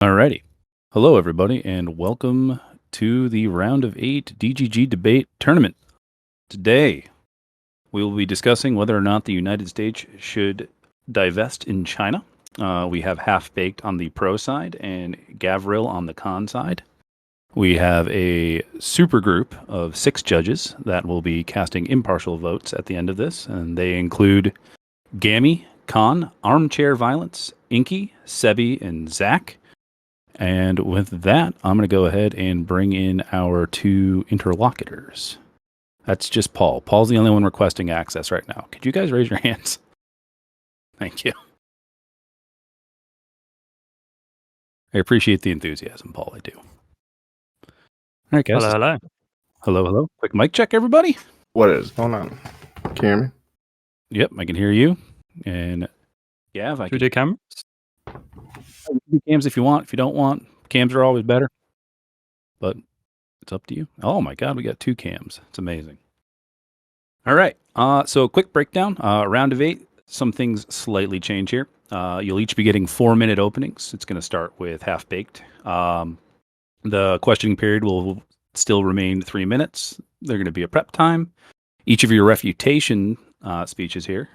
Alrighty. Hello, everybody, and welcome to the round of 8 DGG debate tournament. Today, we will be discussing whether or not the United States should divest in China. We have Half Baked on the pro side and Gavriil on the con side. We have a super group of 6 judges that will be casting impartial votes at the end of this, and they include Gammy, Con, Armchair Violence, Inky, Sebi, and Zach. And with that, I'm going to go ahead and bring in our 2 interlocutors. That's just Paul. Paul's the only one requesting access right now. Could you guys raise your hands? Thank you. I appreciate the enthusiasm, Paul. I do. All right, guys. Hello. Hello. Quick mic check, everybody. What is going on? Can you hear me? Yep, I can hear you. And Gav, I can do cameras. do cams if you want. If you don't want, cams are always better. But it's up to you. Oh my God, we got 2 cams. It's amazing. All right. So quick breakdown. Round of 8. Some things slightly change here. You'll each be getting 4-minute openings. It's going to start with Half Baked. The questioning period will still remain 3 minutes. They're going to be a prep time. Each of your refutation speeches here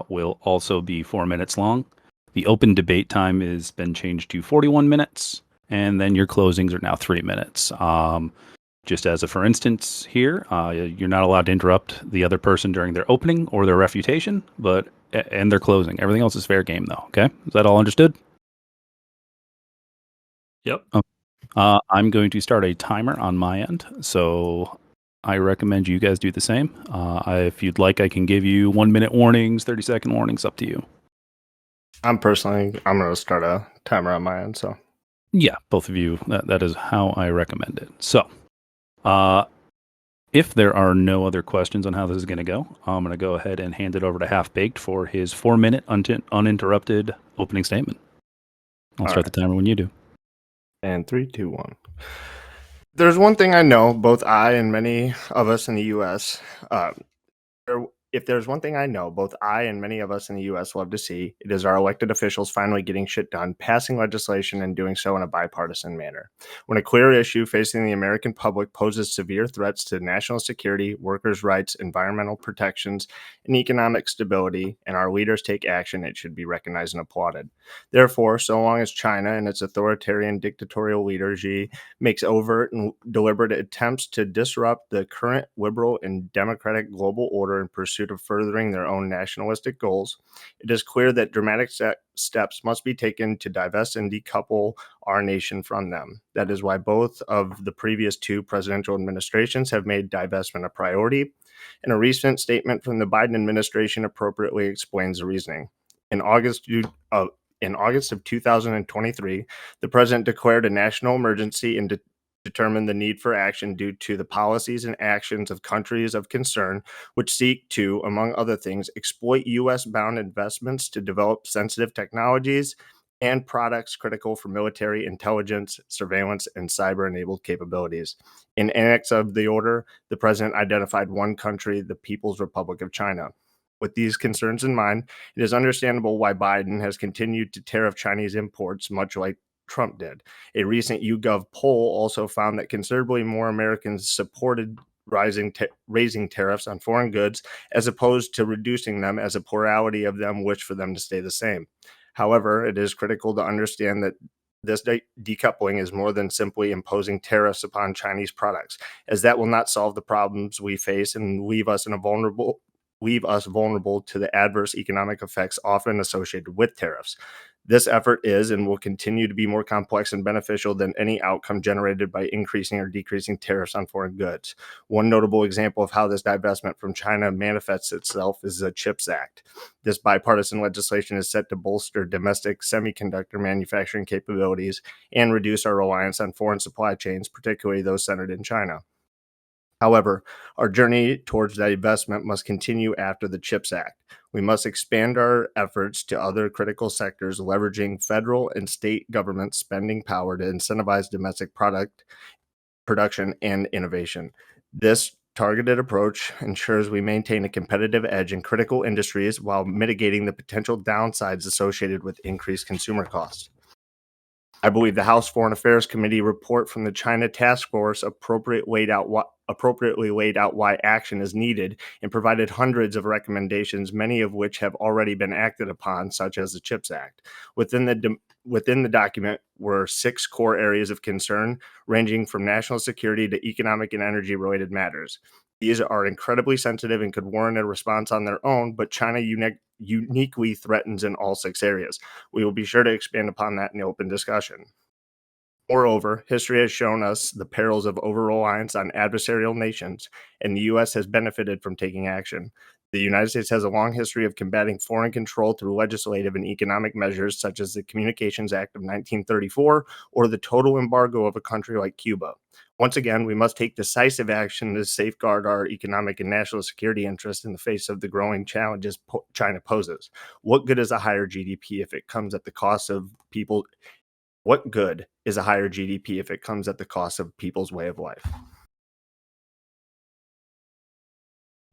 will also be 4 minutes long. The open debate time has been changed to 41 minutes, and then your closings are now 3 minutes. Just as a for instance here, you're not allowed to interrupt the other person during their opening or their refutation, and their closing. Everything else is fair game, though. Okay, is that all understood? Yep. I'm going to start a timer on my end, so I recommend you guys do the same. If you'd like, I can give you 1-minute warnings, 30-second warnings. Up to you. I'm going to start a timer on my end. So yeah, both of you. That is how I recommend it. So. If there are no other questions on how this is going to go, I'm going to go ahead and hand it over to Half Baked for his 4-minute uninterrupted opening statement. I'll start the timer when you do. And 3, 2, 1. There's one thing I know, both I and many of us in the U.S. If there's one thing I know, both I and many of us in the U.S. love to see, it is our elected officials finally getting shit done, passing legislation and doing so in a bipartisan manner. When a clear issue facing the American public poses severe threats to national security, workers' rights, environmental protections, and economic stability, and our leaders take action, it should be recognized and applauded. Therefore, so long as China and its authoritarian dictatorial leader Xi makes overt and deliberate attempts to disrupt the current liberal and democratic global order in pursuit of furthering their own nationalistic goals, it is clear that dramatic steps must be taken to divest and decouple our nation from them. That is why both of the previous 2 presidential administrations have made divestment a priority, and a recent statement from the Biden administration appropriately explains the reasoning. In August of 2023, the president declared a national emergency and determine the need for action due to the policies and actions of countries of concern, which seek to, among other things, exploit U.S.-bound investments to develop sensitive technologies and products critical for military intelligence, surveillance, and cyber-enabled capabilities. In annex of the order, the president identified one country, the People's Republic of China. With these concerns in mind, it is understandable why Biden has continued to tariff Chinese imports, much like Trump did. A recent YouGov poll also found that considerably more Americans supported raising tariffs on foreign goods as opposed to reducing them, as a plurality of them wish for them to stay the same. However, it is critical to understand that this decoupling is more than simply imposing tariffs upon Chinese products, as that will not solve the problems we face and leave us vulnerable to the adverse economic effects often associated with tariffs. This effort is and will continue to be more complex and beneficial than any outcome generated by increasing or decreasing tariffs on foreign goods. One notable example of how this divestment from China manifests itself is the CHIPS Act. This bipartisan legislation is set to bolster domestic semiconductor manufacturing capabilities and reduce our reliance on foreign supply chains, particularly those centered in China. However, our journey towards that investment must continue after the CHIPS Act. We must expand our efforts to other critical sectors, leveraging federal and state government spending power to incentivize domestic product production and innovation. This targeted approach ensures we maintain a competitive edge in critical industries while mitigating the potential downsides associated with increased consumer costs. I believe the House Foreign Affairs Committee report from the China Task Force appropriately laid out why action is needed and provided hundreds of recommendations, many of which have already been acted upon, such as the CHIPS Act. Within the document were 6 core areas of concern, ranging from national security to economic and energy related matters. These are incredibly sensitive and could warrant a response on their own, but China uniquely threatens in all 6 areas. We will be sure to expand upon that in open discussion. Moreover, history has shown us the perils of over-reliance on adversarial nations, and the U.S. has benefited from taking action. The United States has a long history of combating foreign control through legislative and economic measures such as the Communications Act of 1934 or the total embargo of a country like Cuba. Once again, we must take decisive action to safeguard our economic and national security interests in the face of the growing challenges China poses. What good is a higher GDP if it comes at the cost of people? What good is a higher GDP if it comes at the cost of people's way of life?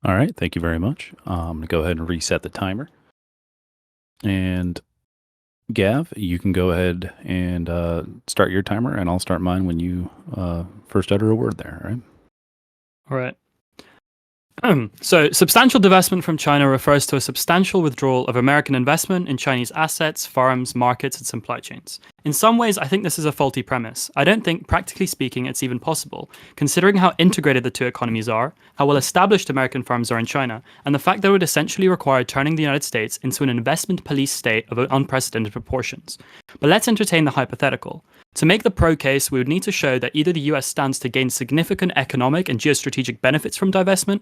All right. Thank you very much. I'm going to go ahead and reset the timer. And Gav, you can go ahead and start your timer, and I'll start mine when you first utter a word there. All right. All right. So, substantial divestment from China refers to a substantial withdrawal of American investment in Chinese assets, firms, markets, and supply chains. In some ways, I think this is a faulty premise. I don't think, practically speaking, it's even possible, considering how integrated the two economies are, how well established American firms are in China, and the fact that it would essentially require turning the United States into an investment police state of unprecedented proportions. But let's entertain the hypothetical. To make the pro case, we would need to show that either the US stands to gain significant economic and geostrategic benefits from divestment,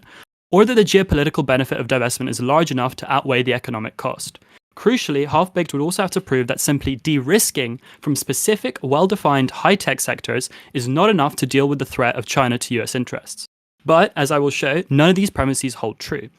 or that the geopolitical benefit of divestment is large enough to outweigh the economic cost. Crucially, Half-Baked would also have to prove that simply de-risking from specific, well-defined high-tech sectors is not enough to deal with the threat of China to US interests. But, as I will show, none of these premises hold true.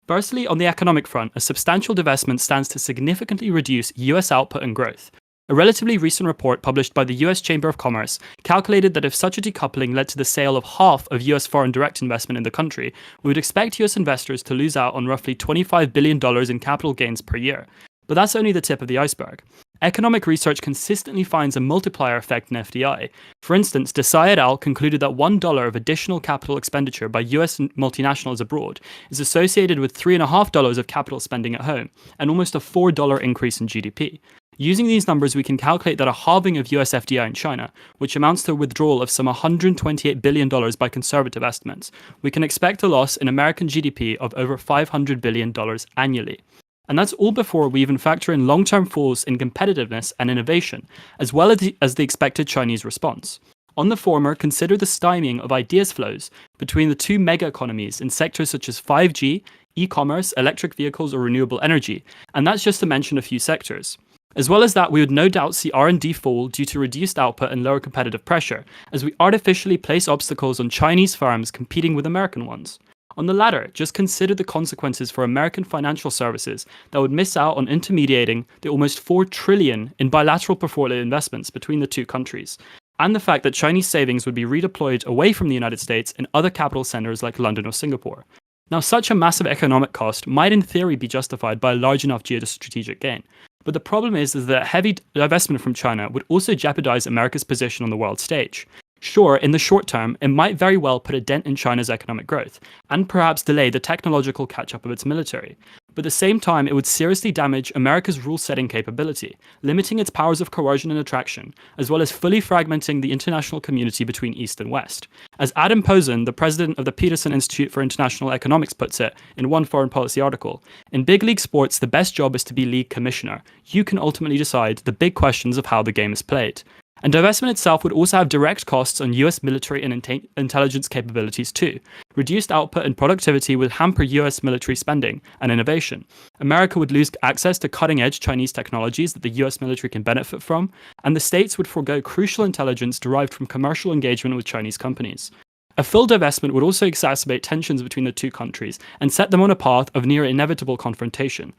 Firstly, on the economic front, a substantial divestment stands to significantly reduce US output and growth. A relatively recent report published by the US Chamber of Commerce calculated that if such a decoupling led to the sale of half of US foreign direct investment in the country, we would expect US investors to lose out on roughly $25 billion in capital gains per year. But that's only the tip of the iceberg. Economic research consistently finds a multiplier effect in FDI. For instance, Desai et al. Concluded that $1 of additional capital expenditure by US multinationals abroad is associated with $3.50 of capital spending at home, and almost a $4 increase in GDP. Using these numbers, we can calculate that a halving of US FDI in China, which amounts to a withdrawal of some $128 billion by conservative estimates, we can expect a loss in American GDP of over $500 billion annually. And that's all before we even factor in long-term falls in competitiveness and innovation, as well as the expected Chinese response. On the former, consider the stymieing of ideas flows between the two mega economies in sectors such as 5G, e-commerce, electric vehicles, or renewable energy, and that's just to mention a few sectors. As well as that, we would no doubt see R&D fall due to reduced output and lower competitive pressure, as we artificially place obstacles on Chinese firms competing with American ones. On the latter, just consider the consequences for American financial services that would miss out on intermediating the almost $4 trillion in bilateral portfolio investments between the two countries, and the fact that Chinese savings would be redeployed away from the United States in other capital centers like London or Singapore. Now, such a massive economic cost might in theory be justified by a large enough geostrategic gain. But the problem is that heavy divestment from China would also jeopardize America's position on the world stage. Sure, in the short term, it might very well put a dent in China's economic growth, and perhaps delay the technological catch-up of its military. But at the same time, it would seriously damage America's rule-setting capability, limiting its powers of coercion and attraction, as well as fully fragmenting the international community between East and West. As Adam Posen, the president of the Peterson Institute for International Economics, puts it in one foreign policy article, in big league sports, the best job is to be league commissioner. You can ultimately decide the big questions of how the game is played. And divestment itself would also have direct costs on US military and intelligence capabilities too. Reduced output and productivity would hamper US military spending and innovation. America would lose access to cutting-edge Chinese technologies that the US military can benefit from, and the states would forego crucial intelligence derived from commercial engagement with Chinese companies. A full divestment would also exacerbate tensions between the two countries and set them on a path of near inevitable confrontation.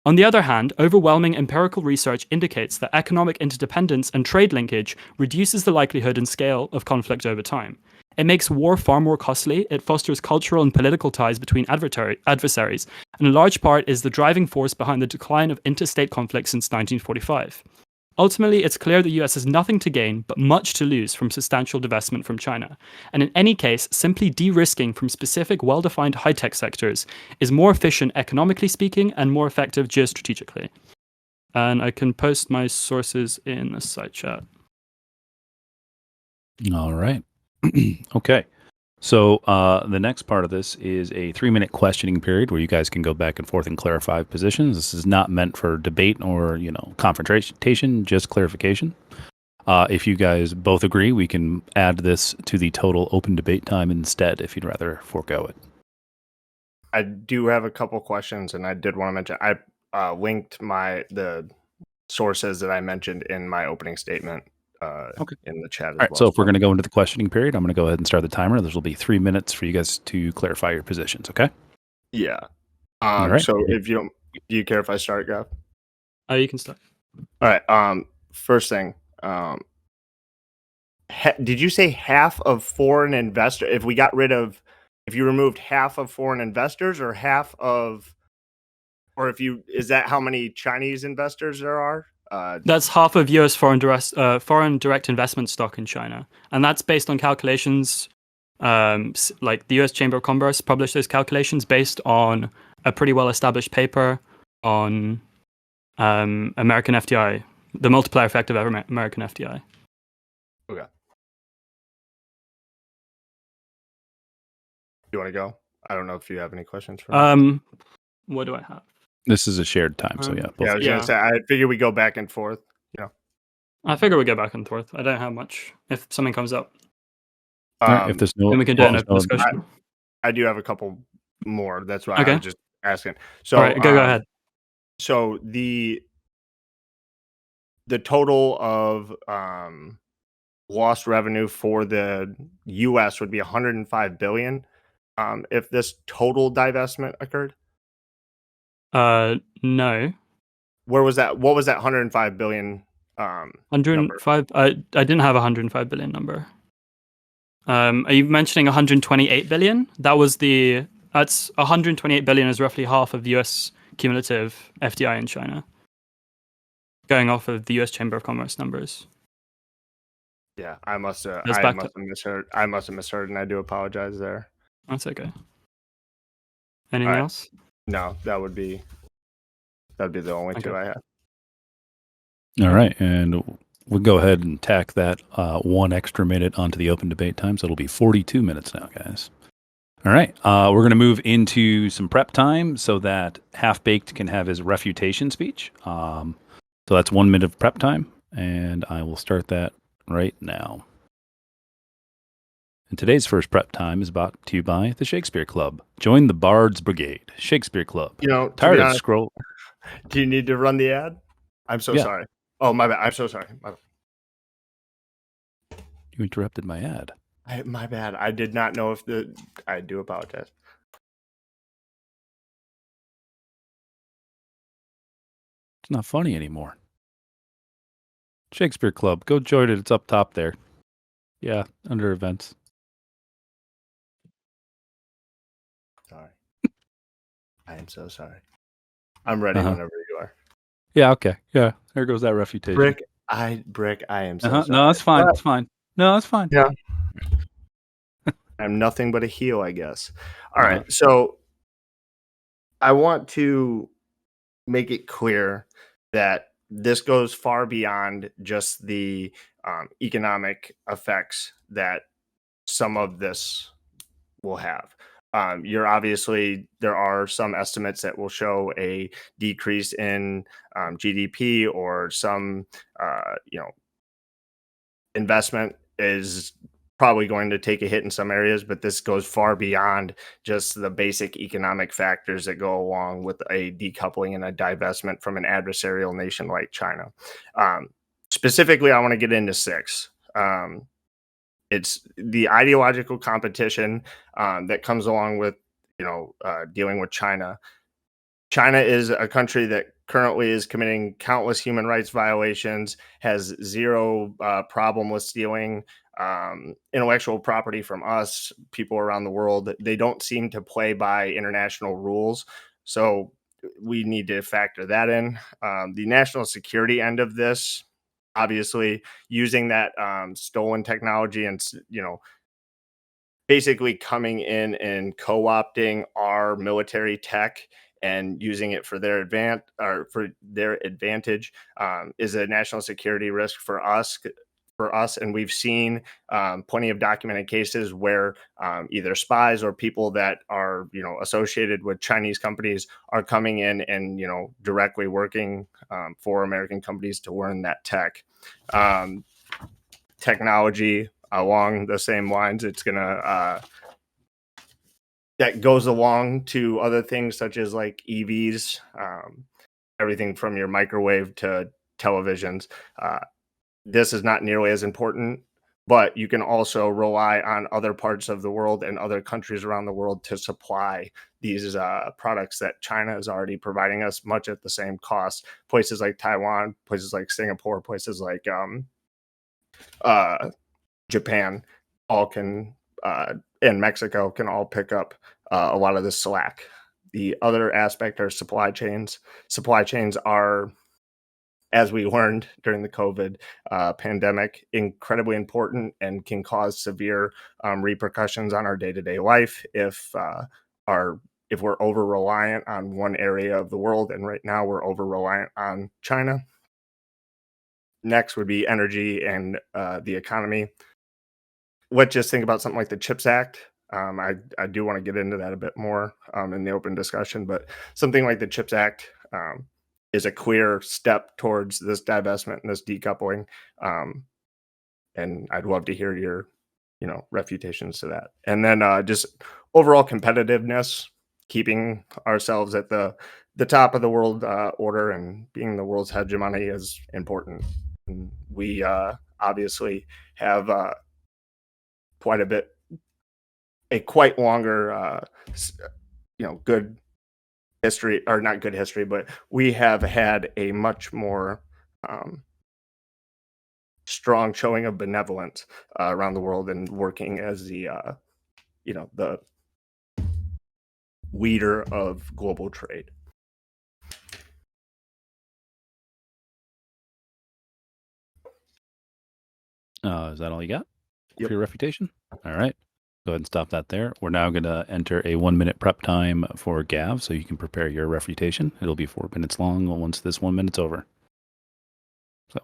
On the other hand, overwhelming empirical research indicates that economic interdependence and trade linkage reduces the likelihood and scale of conflict over time. It makes war far more costly, it fosters cultural and political ties between adversaries, and in large part is the driving force behind the decline of interstate conflict since 1945. Ultimately, it's clear the US has nothing to gain but much to lose from substantial divestment from China. And in any case, simply de-risking from specific well-defined high-tech sectors is more efficient economically speaking and more effective geostrategically. And I can post my sources in the side chat. All right. Okay. So the next part of this is a 3-minute questioning period where you guys can go back and forth and clarify positions. This is not meant for debate or confrontation, just clarification. If you guys both agree, we can add this to the total open debate time instead. If you'd rather forego it. I do have a couple questions, and I did want to mention I linked the sources that I mentioned in my opening statement in the chat as All right. well. So if we're going to go into the questioning period, I'm going to go ahead and start the timer. This will be 3 minutes for you guys to clarify your positions. Okay. Yeah. All right. So if do you care if I start, Gav? Oh, you can start. All right. First thing, did you say half of foreign investor? If you removed half of foreign investors, or is that how many Chinese investors there are? That's half of US foreign direct investment stock in China, and that's based on calculations. Like the US Chamber of Commerce published those calculations based on a pretty well-established paper on American FDI, the multiplier effect of American FDI. Okay. You want to go? I don't know if you have any questions for me. What do I have? This is a shared time, so yeah. Yeah, I was gonna say I figure we go back and forth. I figure we go back and forth. I don't have much. If something comes up, All right, if there's no, then we can do an open discussion. I do have a couple more. That's why Okay. I was just asking. So, all right, go ahead. So the total of lost revenue for the U.S. would be 105 billion. If this total divestment occurred. No. Where was that? What was that 105 billion? 105. I didn't have a 105 billion number. Are you mentioning 128 billion? That's 128 billion is roughly half of the US cumulative FDI in China. Going off of the US Chamber of Commerce numbers. Yeah, I must have misheard. And I do apologize there. That's okay. Anything else? No, that'd be the only two I have. All right, and we'll go ahead and tack that 1 extra minute onto the open debate time, so it'll be 42 minutes now, guys. All right, we're going to move into some prep time so that Half-Baked can have his refutation speech. So that's 1 minute of prep time, and I will start that right now. And today's first prep time is brought to you by the Shakespeare Club. Join the Bards Brigade, Shakespeare Club. Tired of scroll. Do you need to run the ad? I'm so sorry. Oh, my bad. I'm so sorry. You interrupted my ad. My bad. I did not know I do apologize. It's not funny anymore. Shakespeare Club. Go join it. It's up top there. Yeah, under events. Sorry. I am so sorry. I'm ready whenever you are. Yeah, okay. Yeah, there goes that refutation. Brick, I am so sorry. No, that's fine. That's fine. No, that's fine. Yeah. I'm nothing but a heel, I guess. All right. So I want to make it clear that this goes far beyond just the economic effects that some of this will have. There are some estimates that will show a decrease in GDP, or some, investment is probably going to take a hit in some areas, but this goes far beyond just the basic economic factors that go along with a decoupling and a divestment from an adversarial nation like China. Specifically, I want to get into 6. It's the ideological competition that comes along with, dealing with China. China is a country that currently is committing countless human rights violations, has zero problem with stealing intellectual property from us, people around the world. They don't seem to play by international rules. So we need to factor that in. The national security end of this, obviously using that stolen technology and basically coming in and co-opting our military tech and using it for their advantage is a national security risk for us. And we've seen plenty of documented cases where either spies or people that are associated with Chinese companies are coming in and directly working for American companies to learn that technology. Along the same lines, it's gonna that goes along to other things such as like EVs, everything from your microwave to televisions. This is not nearly as important, but you can also rely on other parts of the world and other countries around the world to supply these products that China is already providing us, much at the same cost. Places like Taiwan, places like Singapore, places like Japan, all can and Mexico can all pick up a lot of the slack. The other aspect are supply chains. Supply chains are, as we learned during the COVID pandemic, incredibly important and can cause severe repercussions on our day-to-day life if we're over reliant on one area of the world. And right now we're over reliant on China. Next would be energy and the economy. Let's just think about something like the CHIPS Act. I do want to get into that a bit more in the open discussion, but something like the CHIPS Act is a clear step towards this divestment and this decoupling. And I'd love to hear your, refutations to that. And then just overall competitiveness, keeping ourselves at the top of the world order and being the world's hegemony is important. And we obviously have quite longer, good history, or not good history, but we have had a much more strong showing of benevolence around the world and working as the leader of global trade. Is that all you got Yep. for your refutation? All right. Go ahead and stop that there. We're now going to enter a 1 minute prep time for Gav so you can prepare your refutation. It'll be 4 minutes long once this 1 minute's over. So,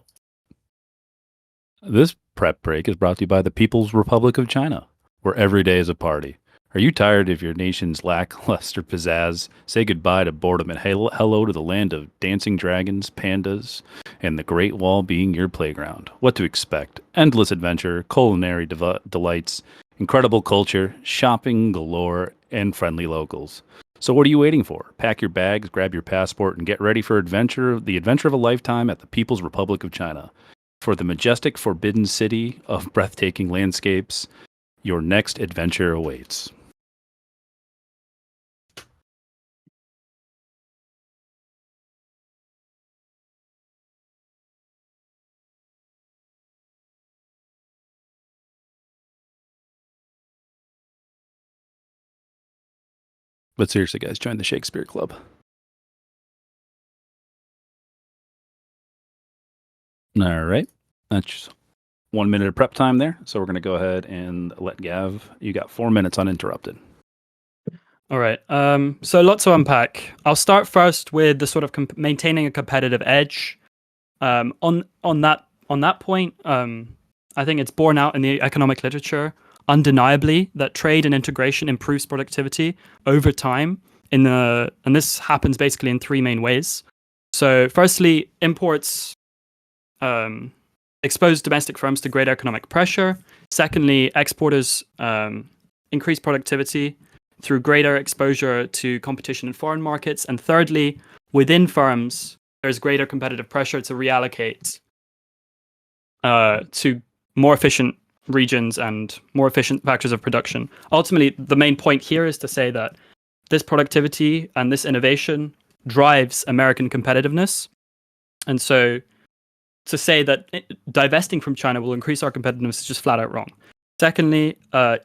this prep break is brought to you by the People's Republic of China, where every day is a party. Are you tired of your nation's lackluster pizzazz? Say goodbye to boredom and hello to the land of dancing dragons, pandas, and the Great Wall being your playground. What to expect? Endless adventure, culinary delights, incredible culture, shopping galore, and friendly locals. So what are you waiting for? Pack your bags, grab your passport, and get ready for the adventure of a lifetime at the People's Republic of China. For the majestic, forbidden city of breathtaking landscapes, your next adventure awaits. But seriously, guys, join the Shakespeare Club. All right. That's 1 minute of prep time there. So we're going to go ahead and let Gav. You got 4 minutes uninterrupted. All right. So lots to unpack. I'll start first with the sort of maintaining a competitive edge. On that point, I think it's borne out in the economic literature undeniably that trade and integration improves productivity over time. And this happens basically in three main ways. So, firstly, imports expose domestic firms to greater economic pressure. Secondly, exporters increase productivity through greater exposure to competition in foreign markets. And thirdly, within firms, there's greater competitive pressure to reallocate to more efficient regions and more efficient factors of production. Ultimately, the main point here is to say that this productivity and this innovation drives American competitiveness. And so to say that divesting from China will increase our competitiveness is just flat out wrong. Secondly,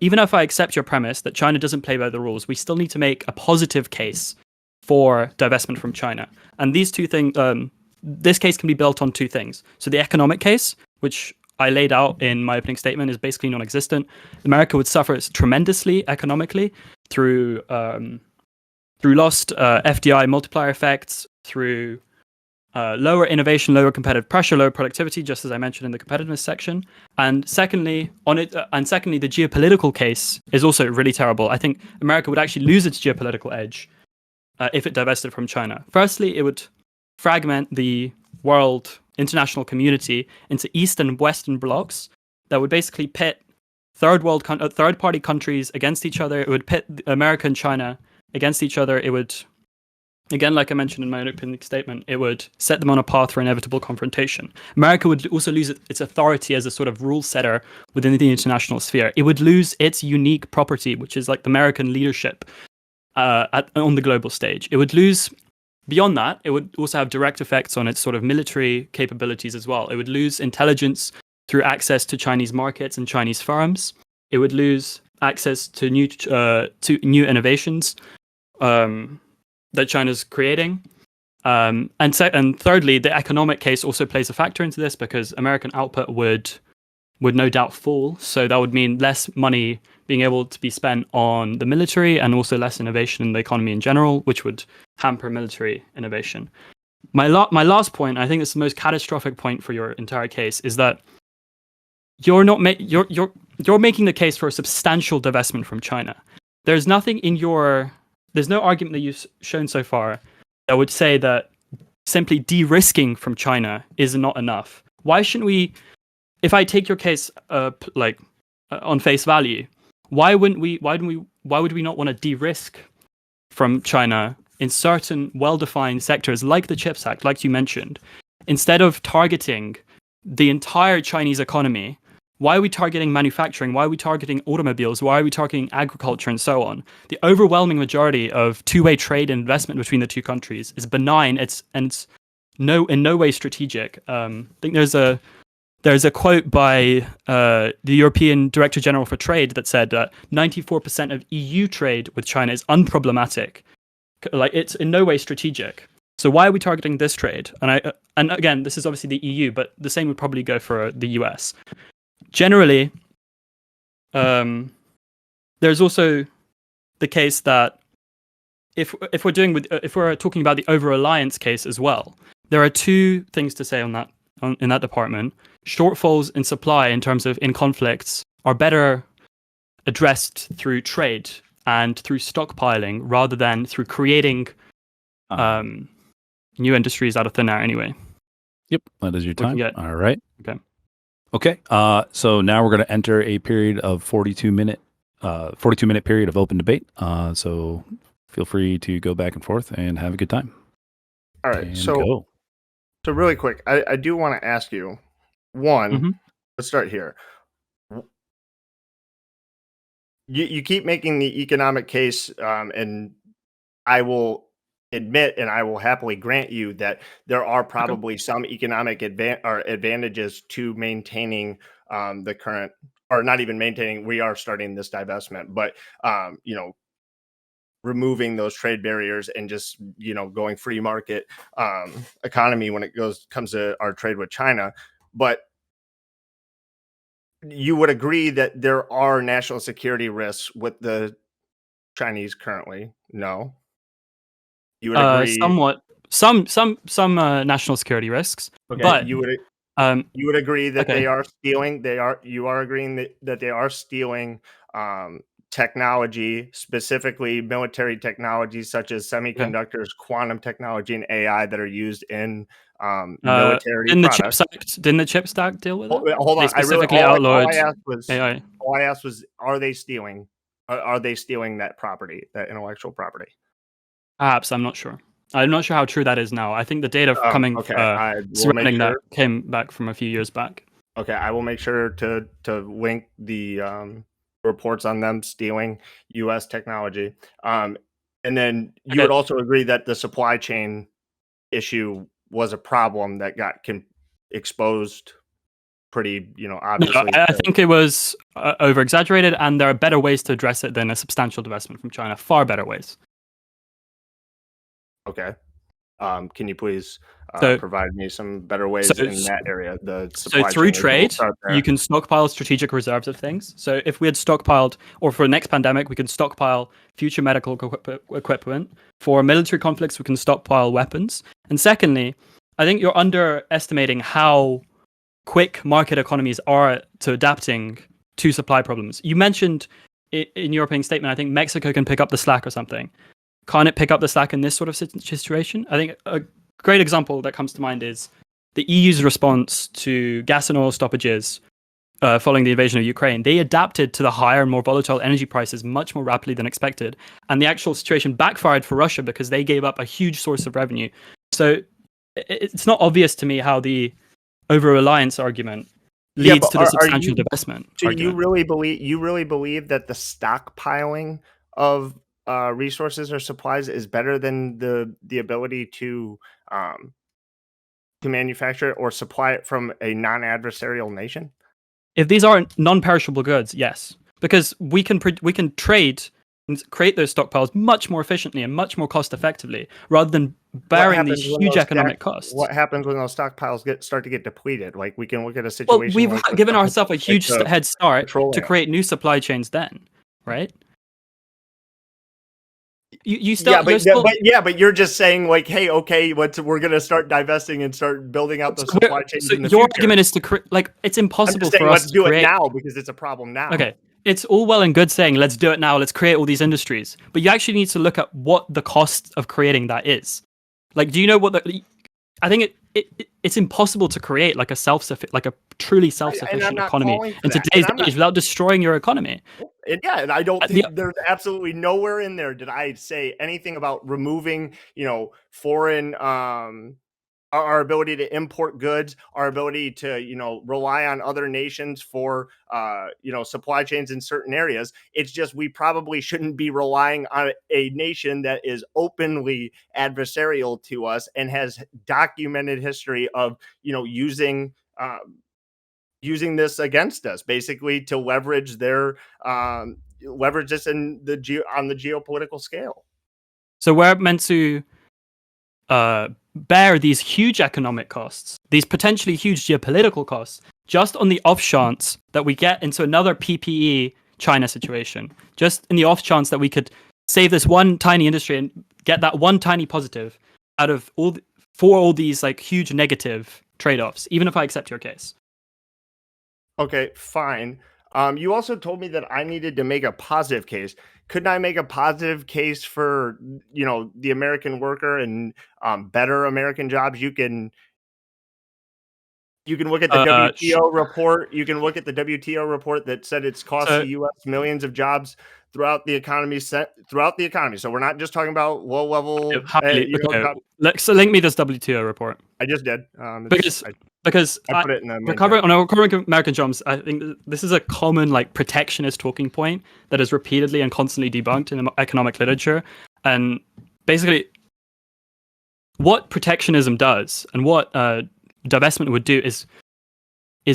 even if I accept your premise that China doesn't play by the rules, we still need to make a positive case for divestment from China. And these two things, this case can be built on two things. So the economic case, which I laid out in my opening statement, is basically non-existent. America would suffer tremendously economically through lost FDI multiplier effects, through lower innovation, lower competitive pressure, lower productivity, just as I mentioned in the competitiveness section. And secondly, the geopolitical case is also really terrible. I think America would actually lose its geopolitical edge if it divested from China. Firstly, it would fragment the world international community into East and Western blocks that would basically pit third-party countries against each other. It would pit America and China against each other. It would, again, like I mentioned in my opening statement, it would set them on a path for inevitable confrontation. America would also lose its authority as a sort of rule setter within the international sphere. It would lose its unique property, which is like the American leadership on the global stage. It would lose. Beyond that, it would also have direct effects on its sort of military capabilities as well. It would lose intelligence through access to Chinese markets and Chinese firms. It would lose access to new innovations that China's creating. And thirdly, the economic case also plays a factor into this because American output would no doubt fall. So that would mean less money being able to be spent on the military and also less innovation in the economy in general, which would hamper military innovation. My last point, I think it's the most catastrophic point for your entire case, is that you're making the case for a substantial divestment from China. There's no argument that you've shown so far that would say that simply de-risking from China is not enough. Why shouldn't we? If I take your case on face value, why would we not want to de-risk from China in certain well-defined sectors like the CHIPS Act, like you mentioned, instead of targeting the entire Chinese economy? Why are we targeting manufacturing? Why are we targeting automobiles? Why are we targeting agriculture and so on? The overwhelming majority of two-way trade and investment between the two countries is benign. It's in no way strategic. I think there's a quote by the European Director General for Trade that said that 94% of EU trade with China is unproblematic. Like, it's in no way strategic. So why are we targeting this trade? And again, this is obviously the EU, but the same would probably go for the US. Generally, there's also the case that if we're talking about the over-reliance case as well, there are two things to say in that department. Shortfalls in supply in terms of in conflicts are better addressed through trade and through stockpiling rather than through creating new industries out of thin air anyway. Yep, that is your time. All right. Okay. So now we're going to enter a period of 42-minute period of open debate. So feel free to go back and forth and have a good time. All right. So really quick, I do want to ask you one. Let's start here. You keep making the economic case, and I will admit, and I will happily grant you that there are probably some economic advantages to maintaining the current, or not even maintaining. We are starting this divestment, but removing those trade barriers and just going free market economy when it comes to our trade with China. But you would agree that there are national security risks with the Chinese currently? No. You would agree? Somewhat. Some national security risks. Okay. But you would agree that they are stealing. You are agreeing that they are stealing technology, specifically military technologies such as semiconductors, quantum technology, and AI that are used in military products. Didn't the CHIPS Act deal with it? Hold on. They specifically outlawed AI. All I asked was, are they stealing? Are they stealing that property, that intellectual property? Perhaps. I'm not sure. I'm not sure how true that is now. I think the data surrounding that came back from a few years back. Okay, I will make sure to link the reports on them stealing U.S. technology. And then you would also agree that the supply chain issue was a problem that got exposed pretty, obviously. No, I think it was over-exaggerated, and there are better ways to address it than a substantial divestment from China. Far better ways. Okay. Can you please So, provide me some better ways so, in that area? The so supply through chain. We'll trade, start you there. can stockpile strategic reserves of things. So if we had stockpiled, or for next pandemic, we can stockpile future medical equipment. For military conflicts, we can stockpile weapons. And secondly, I think you're underestimating how quick market economies are to adapting to supply problems. You mentioned in your opening statement, I think Mexico can pick up the slack or something. Can't it pick up the slack in this sort of situation? I think a great example that comes to mind is the EU's response to gas and oil stoppages following the invasion of Ukraine. They adapted to the higher and more volatile energy prices much more rapidly than expected. And the actual situation backfired for Russia because they gave up a huge source of revenue. So it's not obvious to me how the over-reliance argument leads to the substantial divestment Do argument. you really believe that the stockpiling of resources or supplies is better than the ability to manufacture it or supply it from a non-adversarial nation? If these are non-perishable goods, yes, because we can trade and create those stockpiles much more efficiently and much more cost effectively, rather than bearing these huge economic costs. What happens when those stockpiles start to get depleted? Like, we can look at a Well, situation. we've like given ourselves a huge head start petroleum. to create new supply chains. Then, right? You still, but you're just saying like, hey, okay, we're gonna start divesting and start building out the supply chains. So in the your future. argument is to create, like, it's impossible for us let's to do create it now because it's a problem now. Okay, it's all well and good saying let's do it now, let's create all these industries, but you actually need to look at what the cost of creating that is. Like, do you know what the? I think it's impossible to create like a truly self-sufficient economy in today's age without destroying your economy. And I don't think there's absolutely nowhere in there did I say anything about removing, foreign, our ability to import goods, our ability to, rely on other nations for, supply chains in certain areas. It's just we probably shouldn't be relying on a nation that is openly adversarial to us and has documented history of, using this against us, basically to leverage their leverage this on the geopolitical scale. So we're meant to bear these huge economic costs, these potentially huge geopolitical costs, just on the off chance that we get into another PPE China situation, just in the off chance that we could save this one tiny industry and get that one tiny positive out of all these like huge negative trade-offs, even if I accept your case. Okay, fine. You also told me that I needed to make a positive case. Couldn't I make a positive case for, the American worker and better American jobs? You can look at the WTO report. You can look at the WTO report that said it's cost the U.S. millions of jobs throughout the economy. So we're not just talking about low level. So link me this WTO report. I just did. Because I put it in the recovering American jobs, I think this is a common like protectionist talking point that is repeatedly and constantly debunked in the economic literature. And basically, what protectionism does and what divestment would do is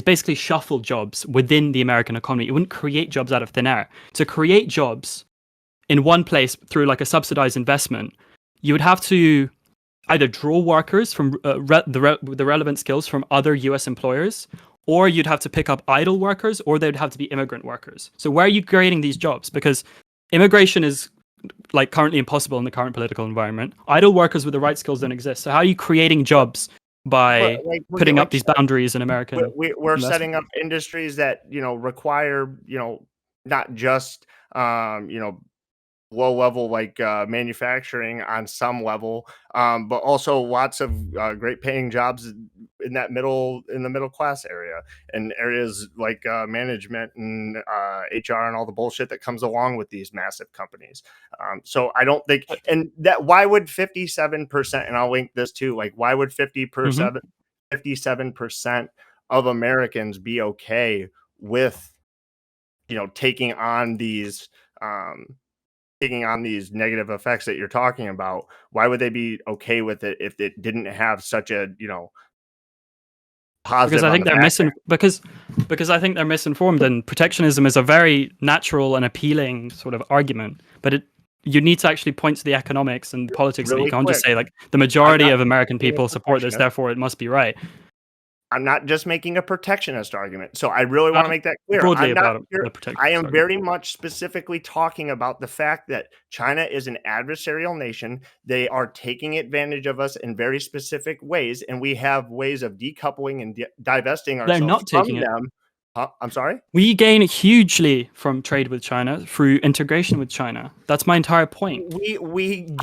basically shuffle jobs within the American economy. It wouldn't create jobs out of thin air. To create jobs in one place through like a subsidized investment, you would have to either draw workers from the relevant skills from other US employers, or you'd have to pick up idle workers, or they'd have to be immigrant workers. So where are you creating these jobs? Because immigration is like currently impossible in the current political environment. Idle workers with the right skills don't exist. So how are you creating jobs by putting up these boundaries in American? We're setting up industries that require not just low level like manufacturing on some level, but also lots of great paying jobs in the middle class area and areas like management and HR and all the bullshit that comes along with these massive companies. So I don't think, and that why would 57%, and I'll link this too, like why would 57% of Americans be okay with taking on these negative effects that you're talking about? Why would they be okay with it if it didn't have such a positive? Because I think because I think they're misinformed, and protectionism is a very natural and appealing sort of argument, but you need to actually point to the economics and politics. That you Really can't just quick, say like the majority not of American being a people support this, protectionist. therefore it must be right. I'm not just making a protectionist argument. So I really want to make that clear. Broadly I'm not about here. the protectionist I am argument. very much specifically talking about the fact that China is an adversarial nation. They are taking advantage of us in very specific ways, and we have ways of decoupling and divesting They're ourselves not from taking it. them. I'm sorry? We gain hugely from trade with China through integration with China. That's my entire point. We How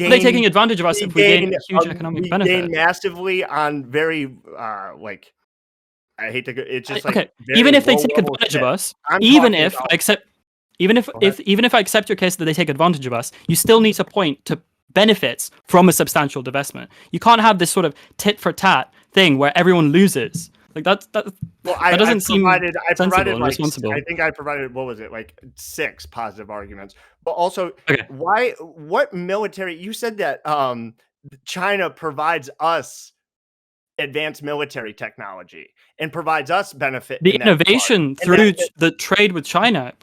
are they taking gain advantage of us if we gain huge economic we benefit? gain massively on very like I hate to go. It's just like Okay, very even if they low take level advantage shit. of us, I'm even talking if about. I accept, even if Go ahead. even if I accept your case that they take advantage of us, you still need to point to benefits from a substantial divestment. You can't have this sort of tit for tat thing where everyone loses. Like that Well, that doesn't seem I sensible provided and like responsible. I think I provided what was it like 6 positive arguments, but also Okay. what military? You said that China provides us advanced military technology and provides us benefit. The in that regard. innovation And through that- the trade with China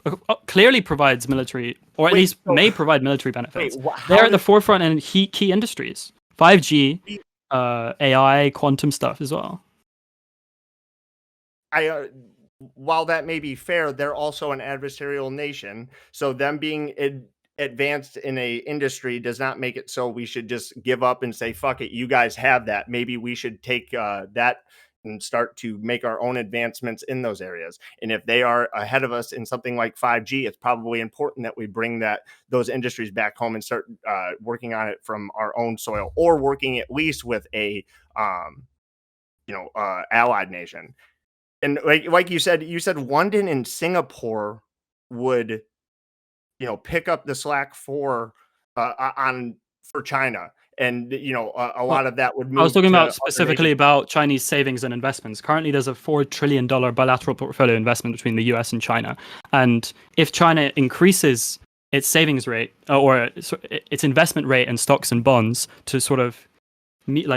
clearly provides military, or at Wait, least so- may provide military benefits. how They're at the does- forefront in key industries, 5G, AI, quantum stuff as well. While that may be fair, they're also an adversarial nation. So them being advanced in a industry does not make it so we should just give up and say, fuck it, you guys have that. Maybe we should take that and start to make our own advancements in those areas. And if they are ahead of us in something like 5G, it's probably important that we bring those industries back home and start working on it from our own soil, or working at least with a allied nation. And like you said London and Singapore would, pick up the slack for China, and a lot of that would move. I was talking to about other specifically nations. about Chinese savings and investments. Currently, there's a $4 trillion bilateral portfolio investment between the US and China. And if China increases its savings rate or its investment rate in stocks and bonds to sort of meet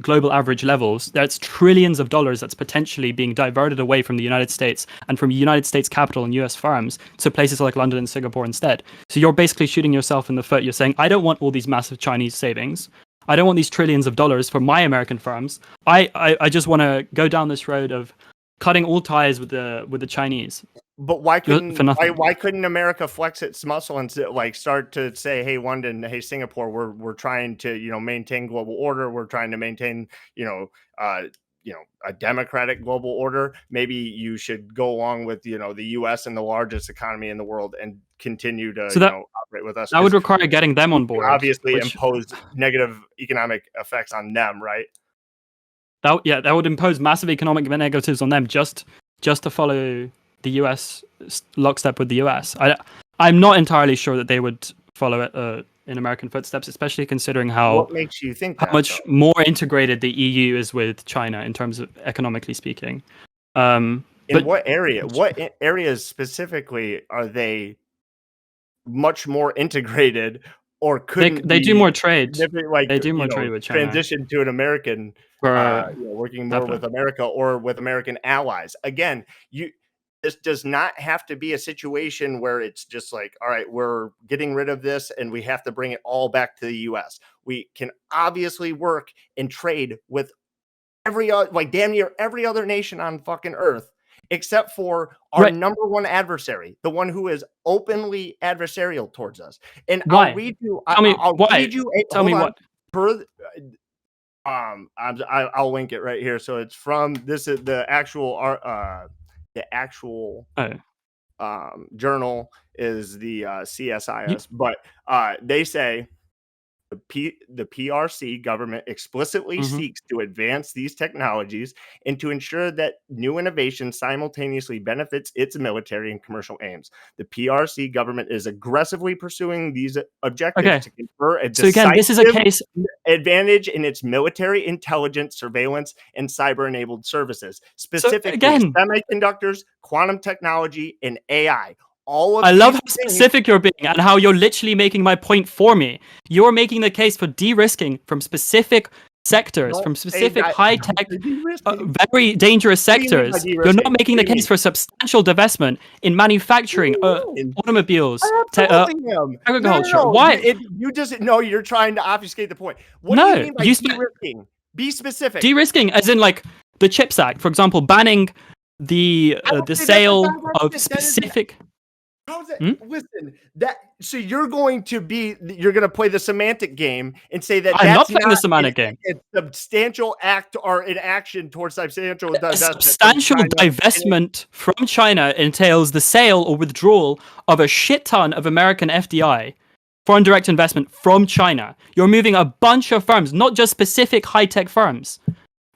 global average levels, that's trillions of dollars that's potentially being diverted away from the United States and from United States capital and US firms to places like London and Singapore instead. So you're basically shooting yourself in the foot. You're saying, I don't want all these massive Chinese savings. I don't want these trillions of dollars for my American firms. I just want to go down this road of cutting all ties with the Chinese. But why couldn't For nothing. why couldn't America flex its muscle and start to say, hey, London, hey, Singapore, we're trying to maintain global order. We're trying to maintain a democratic global order. Maybe you should go along with the U.S. and the largest economy in the world and continue to operate with us. That would require getting them on board. Obviously, impose negative economic effects on them, right? That would impose massive economic negatives on them just to follow the US lockstep with the US. I'm not entirely sure that they would follow it in American footsteps, especially considering what makes you think how much more integrated the EU is with China in terms of economically speaking. In what area? What areas specifically are they much more integrated, or couldn't they do more trade? They do more trade with China. Transition to an American, working more with America or with American allies. Again, this does not have to be a situation where it's just like, all right, we're getting rid of this and we have to bring it all back to the US. We can obviously work and trade with damn near every other nation on fucking earth, except for our number one adversary, the one who is openly adversarial towards us. And why? I'll read you. Tell me what. I'll link it right here. So it's from the actual journal is the CSIS, but they say the PRC government explicitly seeks to advance these technologies and to ensure that new innovation simultaneously benefits its military and commercial aims. The PRC government is aggressively pursuing these objectives to confer a decisive this is a case advantage in its military intelligence, surveillance, and cyber-enabled services, specifically semiconductors, quantum technology, and AI. I love how specific you're being and how you're literally making my point for me. You're making the case for de-risking from specific sectors, No, from specific high-tech, de-risking. very dangerous What do you mean by sectors, you're not de-risking? making What the do you case mean? for substantial divestment in manufacturing, What do you mean? automobiles, I absolutely am. agriculture. No. Why? You just no. You're trying to obfuscate the point. What do you No, mean by you de-risking? Be specific. de-risking, as in like the CHIPS Act, for example, banning the I don't say that's a sale of divestment. That isn't. specific. How's it? Hmm? Listen, so you're going to play the semantic game and say that I'm not that's playing the not semantic game. a substantial act or an action towards substantial A divestment from substantial China. divestment from China entails the sale or withdrawal of a shit ton of American FDI, foreign direct investment, from China. You're moving a bunch of firms, not just specific high-tech firms,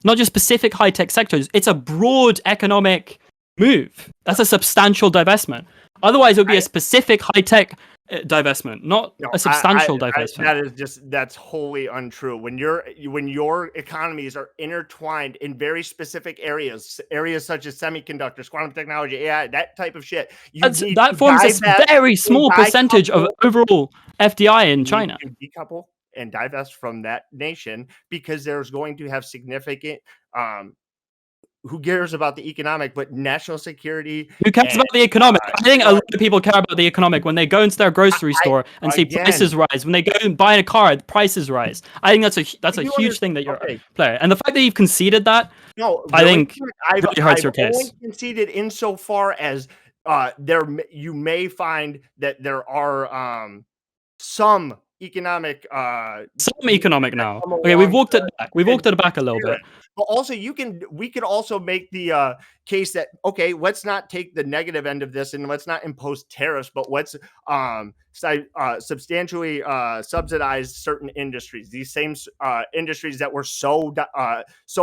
not just specific high-tech sectors. It's a broad economic move. That's a substantial divestment. Otherwise, it would be a specific high-tech divestment, not a substantial divestment. That's wholly untrue. When your economies are intertwined in very specific areas such as semiconductors, quantum technology, AI, that type of shit, That forms a very small percentage of overall FDI in China. You decouple and divest from that nation because there's going to have significant who cares about the economic, but national security. Who cares about the economic? I think a lot of people care about the economic when they go into their grocery store and see prices rise. When they go and buy a car, the prices rise. I think that's a huge thing that you're playing. And the fact that you've conceded that, no, I think really hurts your I've case. only conceded insofar as you may find that there are some economic now. Okay, we've walked it back. We've walked it back a little bit. But also we could also make the case that, okay, let's not take the negative end of this and let's not impose tariffs, but let's substantially subsidize certain industries. These same industries that were so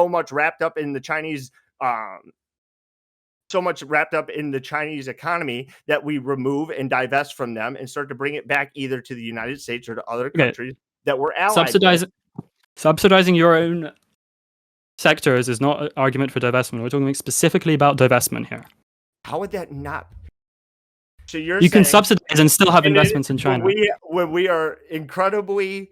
much wrapped up in the Chinese economy that we remove and divest from them and start to bring it back either to the United States or to other countries that we're allied with. Subsidizing your own sectors is not an argument for divestment. We're talking specifically about divestment here. How would that not? So you can subsidize and still have investments in China. When we are incredibly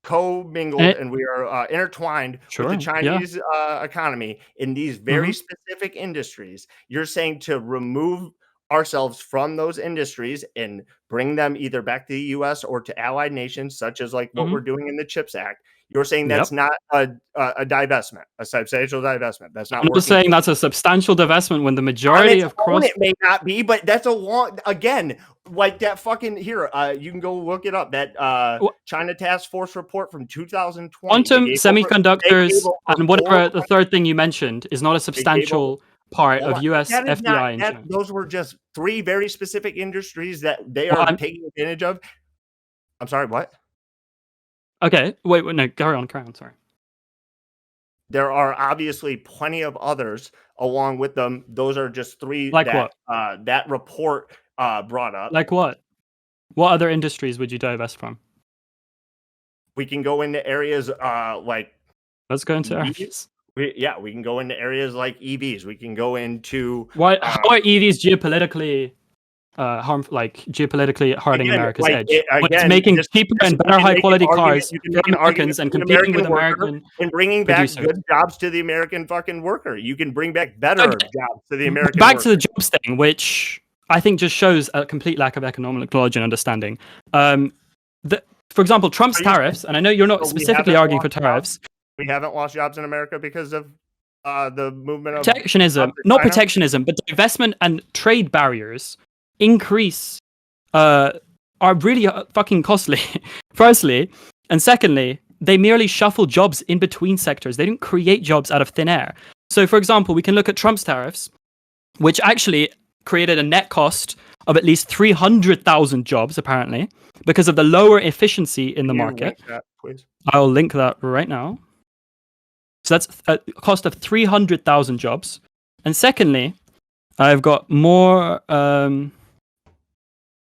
co-mingled and we are intertwined with the Chinese economy in these very specific industries, you're saying to remove ourselves from those industries and bring them either back to the U.S. or to allied nations, such as like what we're doing in the CHIPS Act. You're saying that's not a divestment, a substantial divestment. That's not. I'm just saying that's a substantial divestment when the majority of it may not be, but that's a long like that fucking here. You can go look it up. That China Task Force report from 2020. Quantum semiconductors and whatever the third thing you mentioned is not a substantial part of U.S. FDI. Those were just three very specific industries that they are taking advantage of. I'm sorry, what? Okay, wait, no, carry on, sorry. There are obviously plenty of others along with them. Those are just three what? That report brought up. Like what? What other industries would you divest from? We can go into areas like... Let's go into areas. We can go into areas like EVs. We can go into... How are EVs geopolitically... geopolitically hurting America's edge. It's making cheaper and better high quality cars for Americans and competing with American and bringing back good jobs to the American fucking worker. You can bring back better jobs to the American worker. To the jobs thing, which I think just shows a complete lack of economic knowledge and understanding. For example, Trump's tariffs, and I know you're not specifically arguing for tariffs. We haven't lost jobs in America because of the movement of protectionism, not protectionism, but divestment and trade barriers increase are really fucking costly, firstly, and secondly, they merely shuffle jobs in between sectors. They don't create jobs out of thin air. So, for example, we can look at Trump's tariffs, which actually created a net cost of at least 300,000 jobs, apparently, because of the lower efficiency in the market. Link that, please? I'll link that right now. So that's a cost of 300,000 jobs. And secondly, I've got more...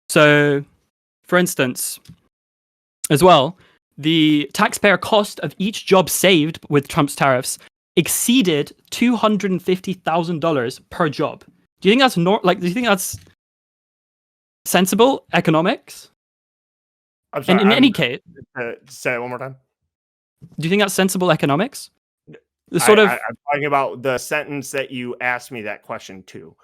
So, for instance, as well, the taxpayer cost of each job saved with Trump's tariffs exceeded $250,000 per job. Do you think that's do you think that's sensible economics? I'm sorry, and in any case, say it one more time. Do you think that's sensible economics? The I'm talking about the sentence that you asked me that question to.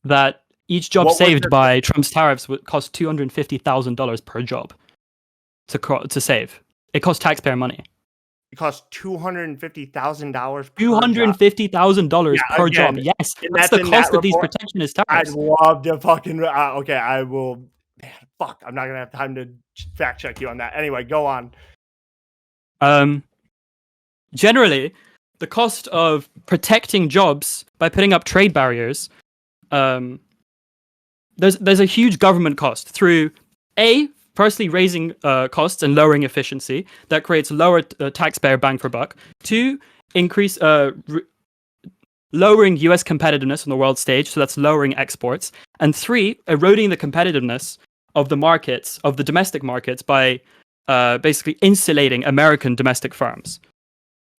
That each job What was saved the- by Trump's tariffs would cost $250,000 per job to save. It costs taxpayer money. It costs $250,000 per $250,000 per job. Yes, that's the cost of these protectionist I'd tariffs. love to fucking. Okay, I will. Man, fuck, I'm not gonna have time to fact check you on that. Anyway, go on. Generally, the cost of protecting jobs by putting up trade barriers, there's a huge government cost through firstly raising costs and lowering efficiency that creates lower taxpayer bang for buck. 2, increase lowering US competitiveness on the world stage, so that's lowering exports. And 3, eroding the competitiveness of the markets, of the domestic markets, by basically insulating American domestic firms.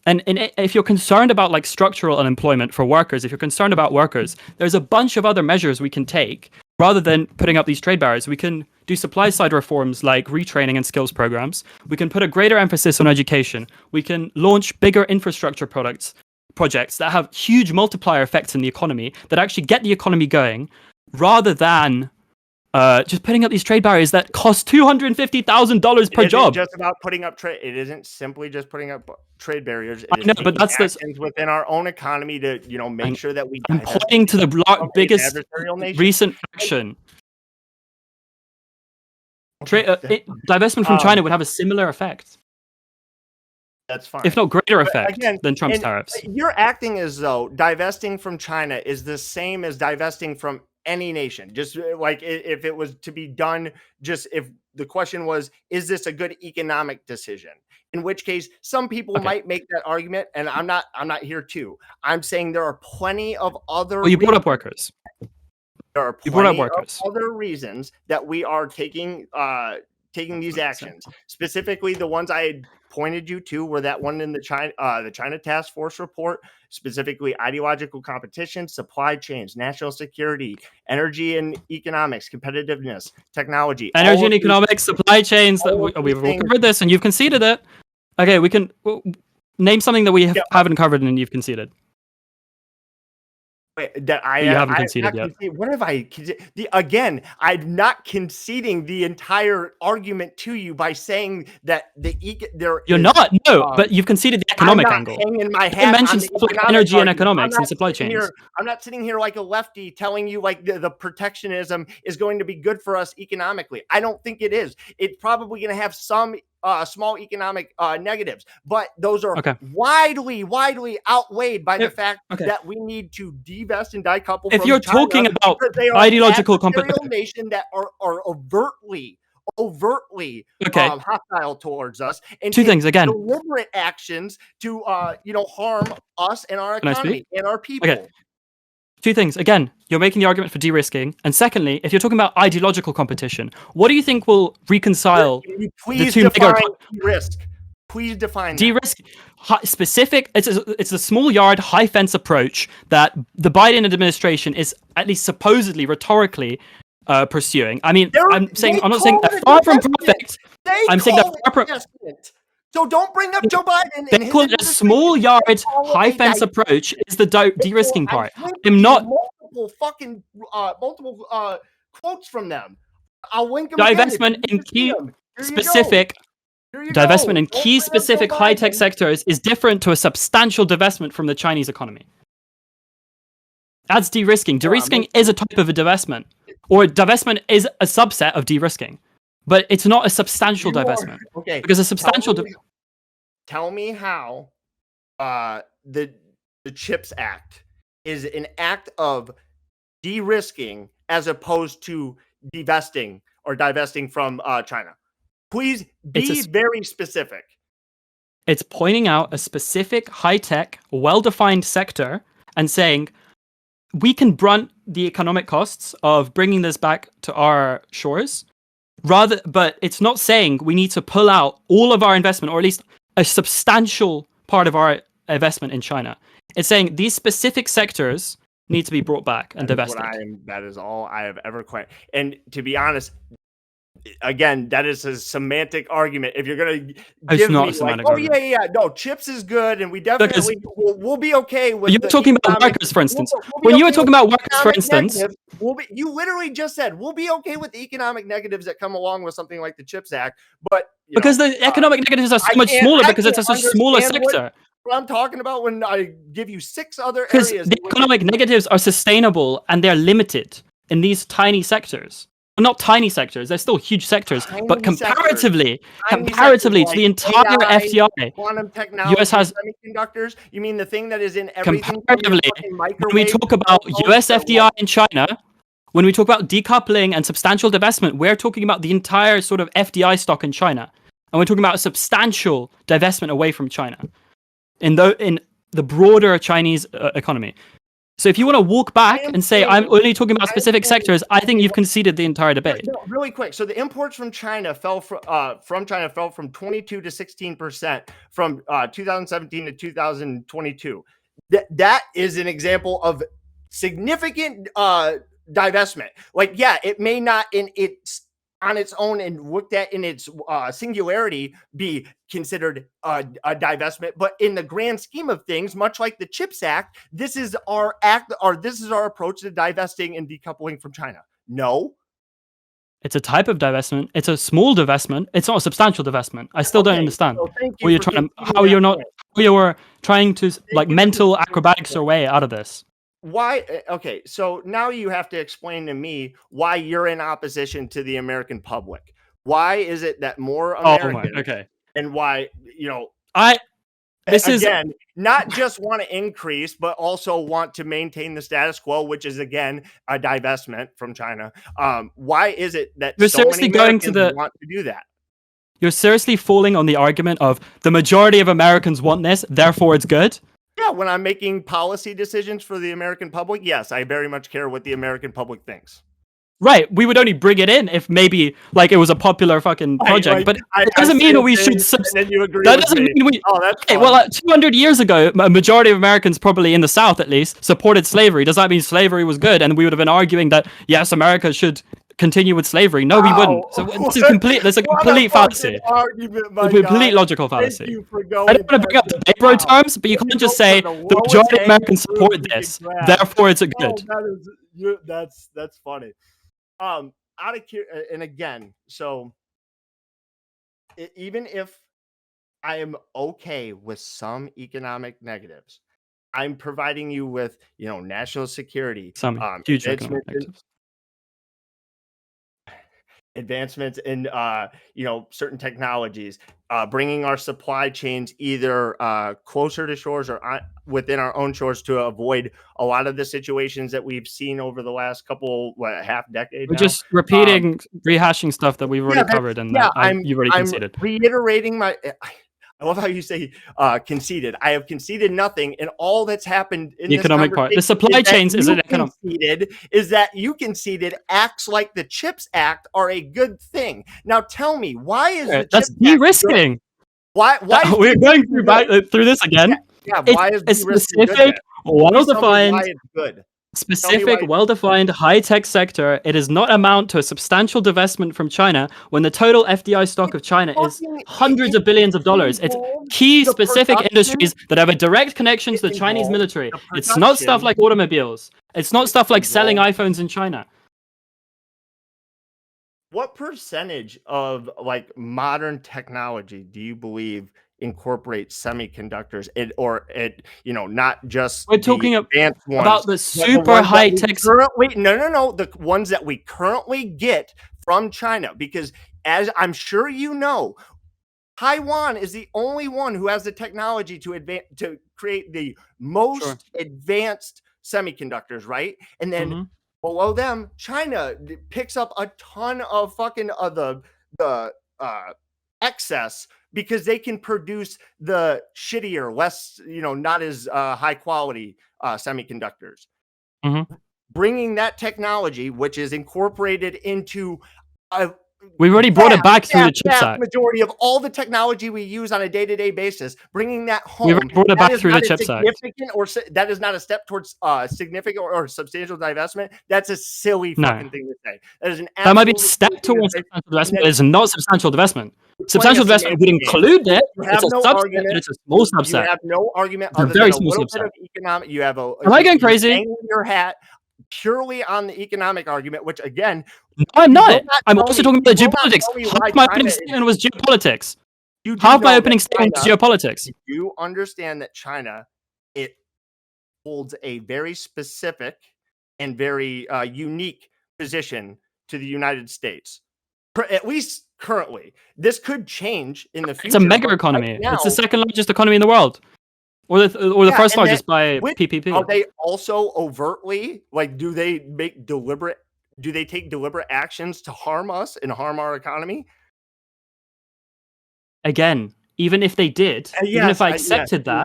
And if you're concerned about like structural unemployment for workers, if you're concerned about workers, there's a bunch of other measures we can take rather than putting up these trade barriers. We can do supply side reforms like retraining and skills programs. We can put a greater emphasis on education. We can launch bigger infrastructure projects that have huge multiplier effects in the economy, that actually get the economy going, rather than just putting up these trade barriers that cost $250,000 per job. Just about putting up trade. It isn't simply just putting up trade barriers. I know, but that's within our own economy to make sure that we. I'm pointing to the biggest recent action. Divestment from China would have a similar effect. That's fine, if not greater effect than Trump's tariffs. You're acting as though divesting from China is the same as divesting from any nation. Just like if it was to be done, just if the question was, is this a good economic decision? In which case, some people might make that argument, and I'm not here to. I'm saying there are plenty of other. Well, you brought up workers. There are plenty of other reasons that we are taking these actions. Specifically, the ones I had pointed you to were that one in the China Task Force report, specifically ideological competition, supply chains, national security, energy and economics, competitiveness, technology. Energy and economics, supply chains. We've covered this, and you've conceded it. Okay, we can name something that we haven't covered and you've conceded. That you haven't conceded yet. What have I? Again, I'm not conceding the entire argument to you by saying that You're not. No, but you've conceded the economic angle. Hanging my hat. It mentions stuff like energy and economics and supply chains. I'm not sitting here like a lefty telling you like the protectionism is going to be good for us economically. I don't think it is. It's probably going to have some small economic negatives, but those are widely outweighed by the fact that we need to divest and decouple. If you're talking about ideological competition, nation that are overtly hostile towards us, and 2 things again, deliberate actions to harm us and our economy and our people. Okay. 2 things. Again, you're making the argument for de-risking. And secondly, if you're talking about ideological competition, what do you think will reconcile the 2 mega de-risk? Please define de-risk. Specific. It's a small yard, high fence approach that the Biden administration is at least supposedly rhetorically pursuing. I mean, I'm not saying they're far from perfect. I'm saying they're far from. So don't bring up Joe Biden. They call it a small yard, high fence approach is the de-risking part. I'm not multiple quotes from them. I'll link them. Divestment in key specific. Divestment in key specific high-tech sectors is different to a substantial divestment from the Chinese economy. That's de-risking. De-risking is a type of a divestment, or divestment is a subset of de-risking. But it's not a substantial divestment. Okay. Because a substantial... Tell me how the CHIPS Act is an act of de-risking as opposed to divesting from China. Please be very specific. It's pointing out a specific high-tech, well-defined sector and saying, we can brunt the economic costs of bringing this back to our shores. But it's not saying we need to pull out all of our investment, or at least a substantial part of our investment in China. It's saying these specific sectors need to be brought back and divested. That is all I have ever claimed. And to be honest, Again, that is a semantic argument. If you're gonna It's give not me a like, semantic oh argument. yeah, no, chips is good, and we Because definitely we'll be okay with you're the talking about economic. workers, for instance. We'll be When you were okay with talking about the workers, for economic instance, negatives. You literally just said we'll be okay with the economic negatives that come along with something like the Chips Act, but because the economic negatives are so much smaller I because it's can't such a smaller understand sector. what I'm talking about when I give you 6 other Because areas. the economic negatives are sustainable and they're limited in these tiny sectors. Well, not tiny sectors, they're still huge sectors, but comparatively to the entire AI, FDI, quantum technology, US has semiconductors. You mean the thing that is in everything from your comparatively, fucking when we microwave talk to about cell phones US to, FDI like, in China, when we talk about decoupling and substantial divestment, we're talking about the entire sort of FDI stock in China. And we're talking about a substantial divestment away from China in the broader Chinese economy. So if you want to walk back and say, I'm only talking about specific sectors, I think you've conceded the entire debate. No, really quick. So the imports from China fell from China fell from 22 to 16% from 2017 to 2022. That is an example of significant divestment. Like, yeah, it may not in its on its own and looked at in its singularity be considered a divestment, but in the grand scheme of things, much like the Chips Act, this is our act, or this is our approach to divesting and decoupling from China. No, it's a type of divestment. It's a small divestment. It's not a substantial divestment. I still don't understand how you're trying to like mental acrobatics your way out of this. Why? Okay, so now you have to explain to me why you're in opposition to the American public. Why is it that more Americans and why, again, not just want to increase, but also want to maintain the status quo, which is again a divestment from China. Why is it that you're so many Americans want to do that? You're seriously falling on the argument of the majority of Americans want this, therefore it's good? Yeah, when I'm making policy decisions for the American public, yes, I very much care what the American public thinks. Right, we would only bring it in if maybe like it was a popular fucking project, but it doesn't mean we should. Then you agree. That doesn't mean we. Oh, that's okay, well, 200 years ago, a majority of Americans, probably in the South at least, supported slavery. Does that mean slavery was good? And we would have been arguing that yes, America should continue with slavery. No, we wouldn't. So it's a complete. There's a complete fallacy. A complete logical fallacy. I don't want to bring up the Babro terms, but you can't just say the majority of Americans support this, therefore it's a good. That's funny. Out of and again, so even if I am okay with some economic negatives, I'm providing you with national security, some huge economic negatives. Advancements in certain technologies, bringing our supply chains either closer to shores or within our own shores to avoid a lot of the situations that we've seen over the last half decade. We're just repeating, rehashing stuff that we've already covered, and you've already conceded. I'm reiterating I love how you say conceded. I have conceded nothing, and all that's happened in the economic part, the supply chains, is an economic. Is that you conceded acts like the Chips Act are a good thing? Now tell me, why is that's de-risking? Why we're going through this again? Yeah, why is it's specific, well-defined, good? Specific, well-defined, high-tech sector. It does not amount to a substantial divestment from China when the total FDI stock of China is hundreds of billions of dollars. It's key specific industries that have a direct connection to the Chinese military. It's not stuff like automobiles. It's not stuff like selling iPhones in China. What percentage of like modern technology do you believe incorporates semiconductors not just we're talking advanced ones, about the super high tech the ones that we currently get from China, because as I'm sure you know, Taiwan is the only one who has the technology to create the most advanced semiconductors, right? And then below them, China picks up a ton of fucking the excess because they can produce the shittier, less, not as high quality semiconductors. Bringing that technology, which is incorporated into a We've already brought it back through the CHIPS Act. Majority of all the technology we use on a day-to-day basis, bringing that home. We've already brought it back through the CHIPS Act. That is not a step towards significant or substantial divestment. That's a silly fucking thing to say. That is that might be a step towards substantial divestment, but it's not substantial divestment. Substantial divestment would include it. It's a subset, but it's a small subset. You have no argument other than a little bit of economic. You have a. Am I going crazy? Your hat purely on the economic argument, which again, no, I'm not. I'm also talking about geopolitics. Half my opening statement was geopolitics. Half my opening statement was geopolitics. You understand that China, it holds a very specific and very unique position to the United States, at least currently. This could change in the future. It's a mega economy. Right now, it's the second largest economy in the world. Or the first largest by PPP. Are they also overtly, like, do they take deliberate actions to harm us and harm our economy? Again, even if they did, even if I accepted that,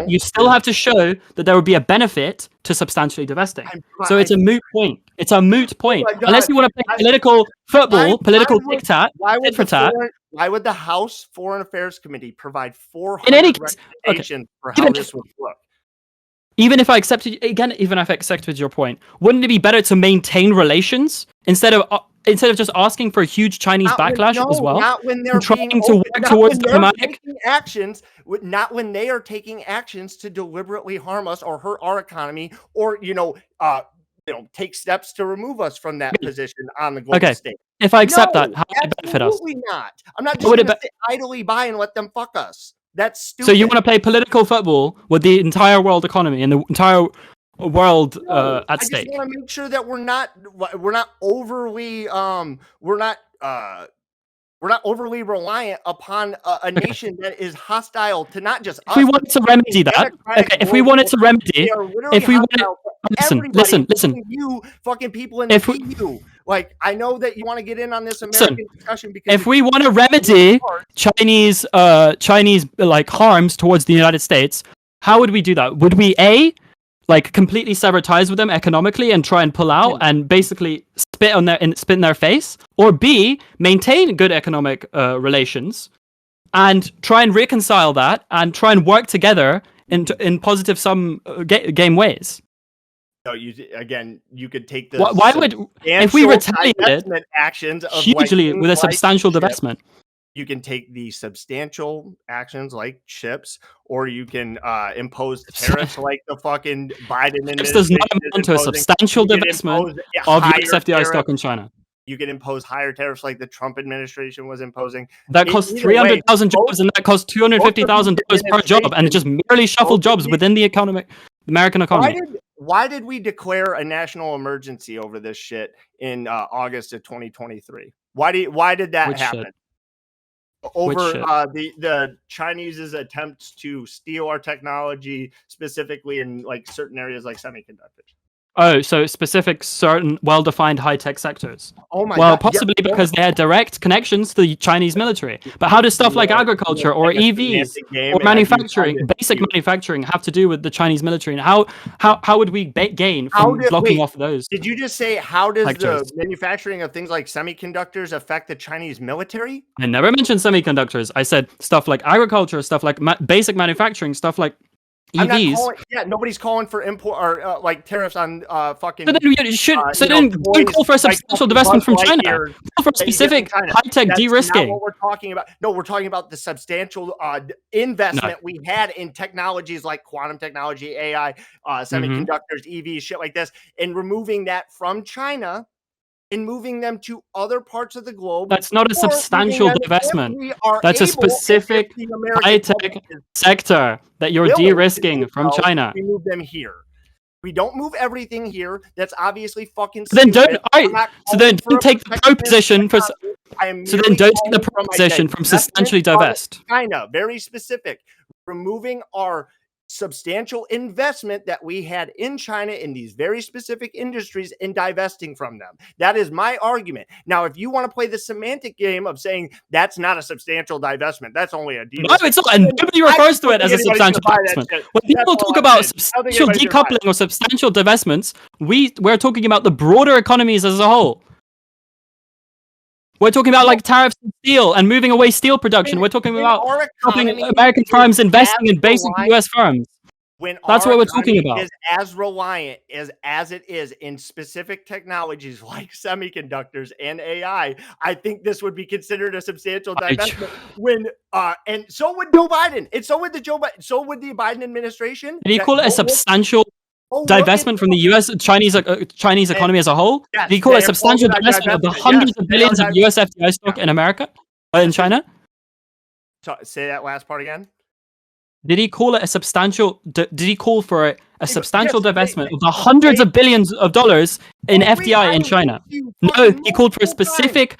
you still have to show that there would be a benefit to substantially divesting. So it's a moot point. It's a moot point. Unless you want to play political football, political diktat, tit for tat. Why would the House Foreign Affairs Committee provide 400 recommendations for how this would look? Even if I accepted your point, wouldn't it be better to maintain relations instead of just asking for a huge Chinese backlash as well? Not when they're trying to work towards diplomatic actions. Not when they are taking actions to deliberately harm us or hurt our economy, or take steps to remove us from that position on the global stage. If I accept that, how would it benefit us? Absolutely not. I'm not just going to sit idly by and let them fuck us. That's stupid. So you want to play political football with the entire world economy and the entire world at stake? I just want to make sure that we're not overly reliant upon a nation that is hostile to not just us. If we wanted to remedy that, listen. You fucking people in the EU. Like, I know that you want to get in on this American discussion because if we want to remedy Chinese like harms towards the United States, how would we do that? Would we completely sever ties with them economically and try and pull out and basically spit in their face, or B, maintain good economic relations and try and reconcile that and try and work together in positive game ways? No, you could take the why would if we retaliated actions of hugely with a substantial divestment? You can take the substantial actions like chips, or you can impose tariffs like the fucking Biden administration. This does not amount to a substantial divestment of US FDI stock in China. You can impose higher tariffs like the Trump administration was imposing. That cost 300,000 jobs, and that cost $250,000 per job, and it just merely shuffled jobs within the American economy. Why did we declare a national emergency over this shit in August of 2023? Why did that happen? Shit? Over the Chinese's attempts to steal our technology, specifically in like certain areas like semiconductors. Oh, so specific, certain, well-defined high-tech sectors. Oh my God. Possibly because they had direct connections to the Chinese military. But how does stuff like agriculture or EVs or manufacturing, basic manufacturing, have to do with the Chinese military? And how would we gain from blocking off those? Did you just say how does the manufacturing of things like semiconductors affect the Chinese military? I never mentioned semiconductors. I said stuff like agriculture, stuff like basic manufacturing, stuff like EVs. Nobody's calling for import or like tariffs on fucking. So then don't call for a substantial divestment from China. Call for specific high-tech de-risking. Not what we're talking about. No, we're talking about the substantial investment we had in technologies like quantum technology, AI, semiconductors, EVs, shit like this, and removing that from China and moving them to other parts of the globe. That's not a substantial divestment. That's a specific high-tech sector that you're de-risking from China. We move them here. We don't move everything here. That's obviously fucking stupid. Then don't take the proposition for. So then don't take the proposition from substantially divest. China, very specific. Removing our substantial investment that we had in China in these very specific industries and divesting from them. That is my argument. Now, if you want to play the semantic game of saying that's not a substantial divestment, that's only a de-risking. No, it's not. And nobody refers to it as a substantial divestment. When people talk about substantial decoupling or substantial divestments, we're talking about the broader economies as a whole. We're talking about like tariffs on steel and moving away steel production. We're talking about helping American firms investing in basic US firms. When That's our what we're talking economy about. is as reliant as it is in specific technologies like semiconductors and AI, I think this would be considered a substantial divestment. And so would Joe Biden, and so would the Biden administration. Did he call it a substantial divestment from the U.S. Chinese economy as a whole? Yes, Did he call it a they substantial have called it a divestment of the divestment, hundreds yes. of billions of U.S. FDI stock in America, in China? Say that last part again. Did he call it a substantial? Did he call for a substantial divestment of the hundreds of billions of dollars in FDI in China? No, he called for a specific.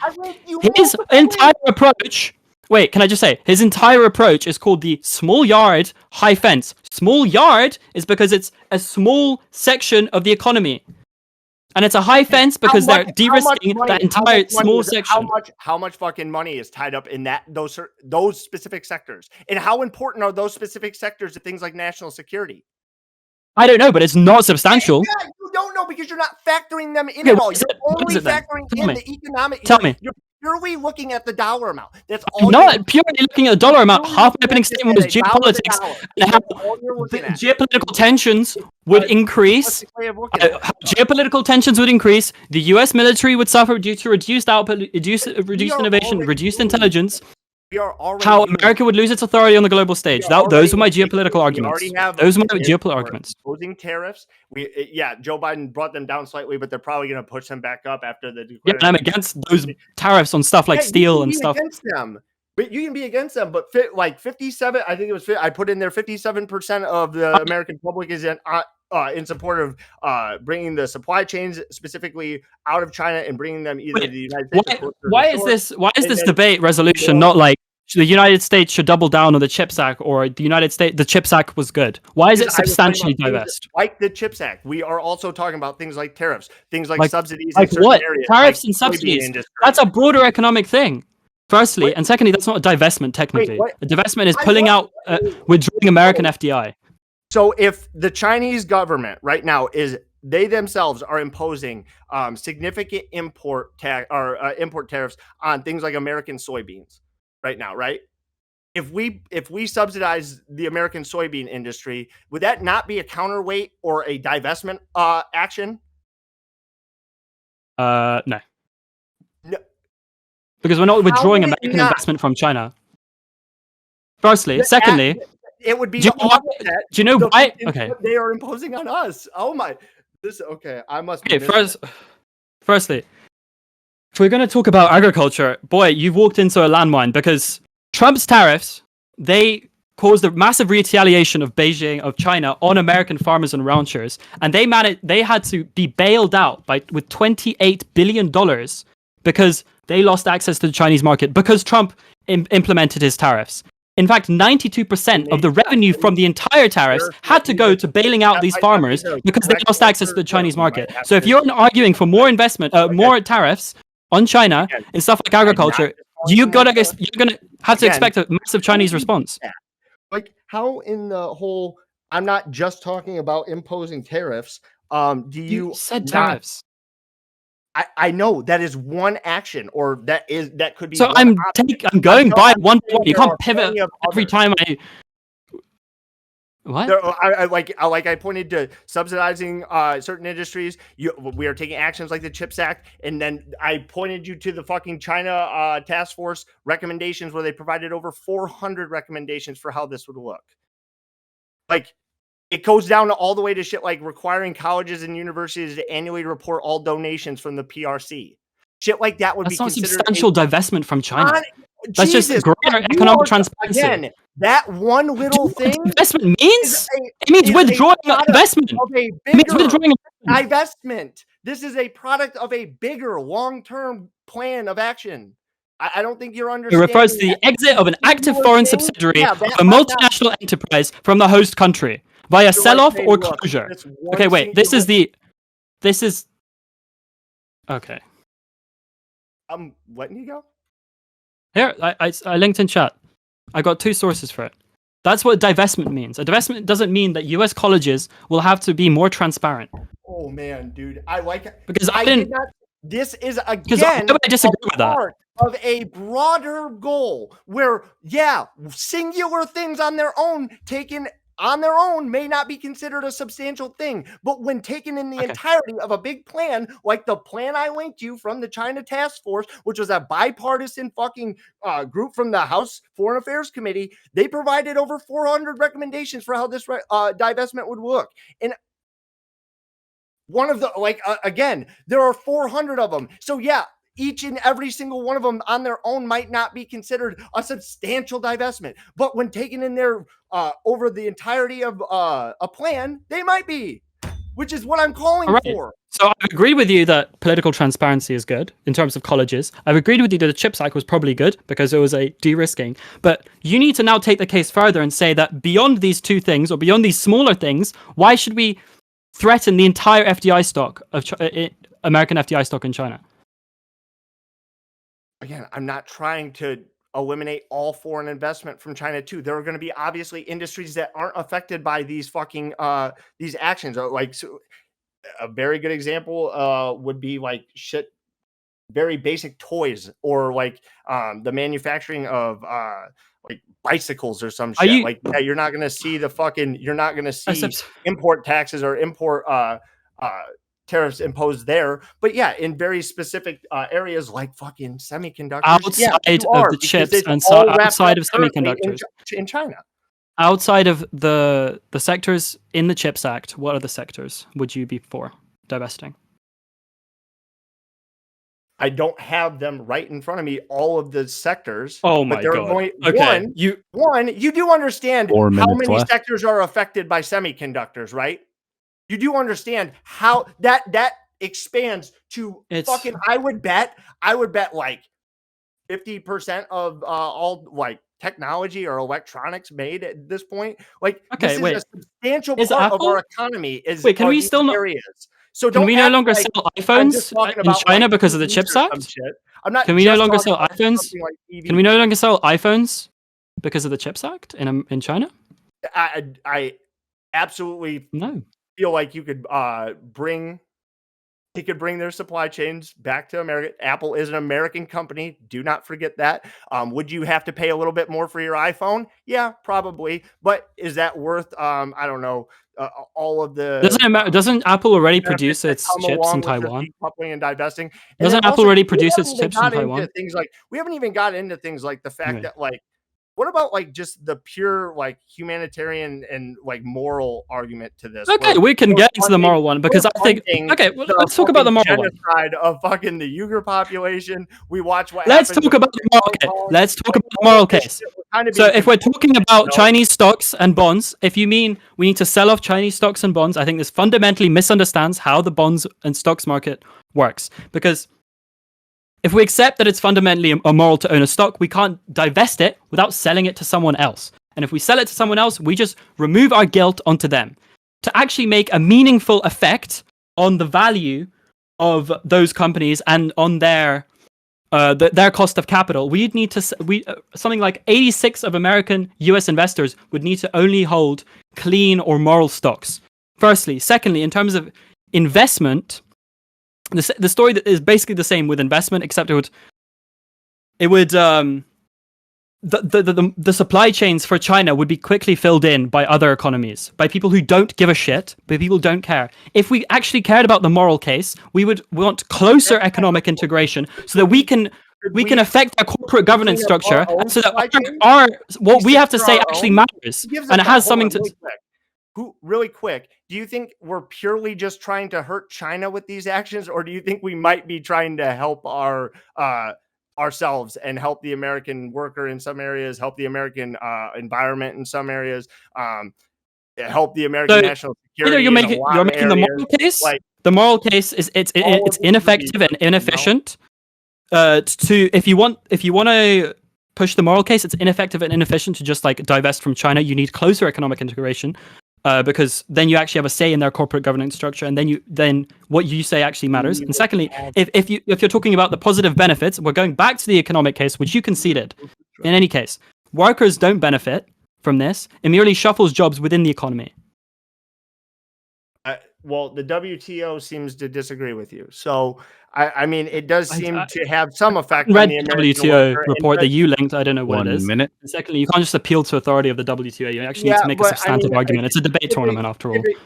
His entire approach. Wait, can I just say his entire approach is called the small yard high fence. Small yard is because it's a small section of the economy, and it's a high fence because they're de-risking that entire small section. How much fucking money is tied up in those specific sectors, and how important are those specific sectors to things like national security? I don't know, but it's not substantial. Yeah, you don't know because you're not factoring them in at all. You're only factoring in the economic. Tell me. You're purely looking at the dollar amount. That's all. I'm not purely looking at the dollar amount. Half my opening statement was geopolitics and how geopolitical tensions would increase. Geopolitical tensions would increase. The U.S. military would suffer due to reduced output, reduced innovation, reduced intelligence. How America would lose its authority on the global stage. Those were my geopolitical arguments. Those are my geopolitical arguments. Opposing tariffs. Joe Biden brought them down slightly, but they're probably going to push them back up after the. Yeah, and I'm against those tariffs on stuff like steel and stuff. Against them. But you can be against them, but 57. I think it was. I put in there 57% of the American public is in support of bringing the supply chains specifically out of China and bringing them either to the United States. Why is this debate resolution not like the United States should double down on the CHIPS Act or the CHIPS Act was good? Why is it substantially divest? Like the CHIPS Act, we are also talking about things like tariffs, things like subsidies. Like what? Tariffs and subsidies. That's a broader economic thing. Firstly, and secondly, that's not a divestment technically. A divestment is pulling out, withdrawing American FDI. So if the Chinese government right now they themselves are imposing significant import tariffs on things like American soybeans right now, right? If we subsidize the American soybean industry, would that not be a counterweight or a divestment action? No. No. Because we're not withdrawing American investment from China. Firstly. Secondly, it would be do you know why? Okay. They are imposing on us. Oh my. I must be. Okay, firstly, if we're going to talk about agriculture, boy, you've walked into a landmine because Trump's tariffs, they caused a massive retaliation of China on American farmers and ranchers, and they had to be bailed out with $28 billion because they lost access to the Chinese market because Trump implemented his tariffs. In fact, 92% of the revenue from the entire tariffs had to go to bailing out these farmers because they lost access to the Chinese market. So if you're arguing for more investment, more tariffs on China and stuff like agriculture, you're gonna have to expect a massive Chinese response. Like how in the whole, I'm not just talking about imposing tariffs. You said tariffs. I know that is one action, or that could be. So I'm going by one point. You can't pivot every time I. What? I pointed to subsidizing certain industries. We are taking actions like the CHIPS Act, and then I pointed you to the fucking China task force recommendations where they provided over 400 recommendations for how this would look. Like. It goes down to all the way to shit like requiring colleges and universities to annually report all donations from the PRC. Shit like that would be considered substantial divestment from China. That's just greater economic transparency. Again, that one little thing. Investment means it means withdrawing investment. It means withdrawing divestment. This is a product of a bigger long-term plan of action. I don't think you're understanding. It refers to the exit of an active foren subsidiary of a multinational enterprise from the host country via sell-off or closure. Okay, wait. This is. Okay. I'm letting you go. Here, I linked in chat. I got 2 sources for it. That's what divestment means. A divestment doesn't mean that U.S. colleges will have to be more transparent. Oh man, dude, I like it because I didn't. This is again. Because why would I disagree with that? of a broader goal where, yeah, singular things on their own, taken on their own, may not be considered a substantial thing. But when taken in the entirety of a big plan, like the plan I linked you from the China Task Force, which was a bipartisan fucking group from the House Foreign Affairs Committee, they provided over 400 recommendations for how this divestment would look. And one of the, again, there are 400 of them. So yeah, each and every single one of them on their own might not be considered a substantial divestment, but when taken in there over the entirety of a plan, they might be, which is what I'm calling for. So I've agreed with you that political transparency is good in terms of colleges. I've agreed with you that the CHIPS Act was probably good because it was a de-risking. But you need to now take the case further and say that beyond these two things, or beyond these smaller things, why should we threaten the entire FDI stock of American FDI stock in China? Again, I'm not trying to eliminate all foreign investment from China too. There are going to be obviously industries that aren't affected by these fucking these actions. Like, so a very good example would be like very basic toys, or like the manufacturing of like bicycles or some shit. You're not going to see you're not going to see import taxes or import tariffs imposed there. But yeah, in very specific areas like fucking semiconductors, outside of the chips and outside of semiconductors in China. Outside of the sectors in the CHIPS Act, what other sectors would you be for divesting? I don't have them right in front of me, all of the sectors. Oh my God. You do understand how many sectors are affected by semiconductors, right? You do understand how that expands to fucking, I would bet like 50% of all like technology or electronics made at this point. Like, this is a substantial part of our economy. Can we still areas? So can we no longer sell iPhones in China because of the CHIPS Act? Can we no longer sell iPhones? Can we no longer sell iPhones because of the CHIPS Act in China? I absolutely feel like you could bring their supply chains back to America. Apple is an American company. Do not forget that. Would you have to pay a little bit more for your iPhone? Yeah, probably. But is that worth, I don't know, all of the... Doesn't Apple already produce its chips in Taiwan? Decoupling and divesting. Doesn't Apple already produce its chips in Taiwan? We haven't even got into things like the fact that, like, what about like just the pure like humanitarian and like moral argument to this? Okay, we can get into the moral one because I think let's talk about the moral one. Genocide of fucking the Uyghur population. We watch what. Let's talk about the moral case. Let's talk about the moral case. So if we're talking about Chinese stocks and bonds, if you mean we need to sell off Chinese stocks and bonds, I think this fundamentally misunderstands how the bonds and stocks market works. Because if we accept that it's fundamentally immoral to own a stock, we can't divest it without selling it to someone else. And if we sell it to someone else, we just remove our guilt onto them. To actually make a meaningful effect on the value of those companies and on their cost of capital, we'd need to something like 86 of American US investors would need to only hold clean or moral stocks. Firstly. Secondly, in terms of investment, the story that is basically the same with investment, except the supply chains for China would be quickly filled in by other economies, by people who don't give a shit, by people who don't care. If we actually cared about the moral case, we would want closer economic integration so that we can affect our corporate governance structure, so that what we have to say actually matters, and it has something to. Really quick, do you think we're purely just trying to hurt China with these actions, or do you think we might be trying to help ourselves and help the American worker in some areas, help the American environment in some areas, help the American national security? You're making the moral case. The moral case is it's ineffective and inefficient. If you want to push the moral case, it's ineffective and inefficient to just like divest from China. You need closer economic integration. Because then you actually have a say in their corporate governance structure, and then what you say actually matters. And secondly, if you're talking about the positive benefits, we're going back to the economic case, which you conceded. In any case, workers don't benefit from this. It merely shuffles jobs within the economy. well, the WTO seems to disagree with you. So, I mean, it does I, seem I, to have some effect haven't on read the the American WTO worker. And report that you linked. I don't know what it 1 is. minute. And secondly, you can't just appeal to authority of the WTO. You actually need yeah, to make a but I substantive mean, argument. It's a debate if tournament, it, after if all. it,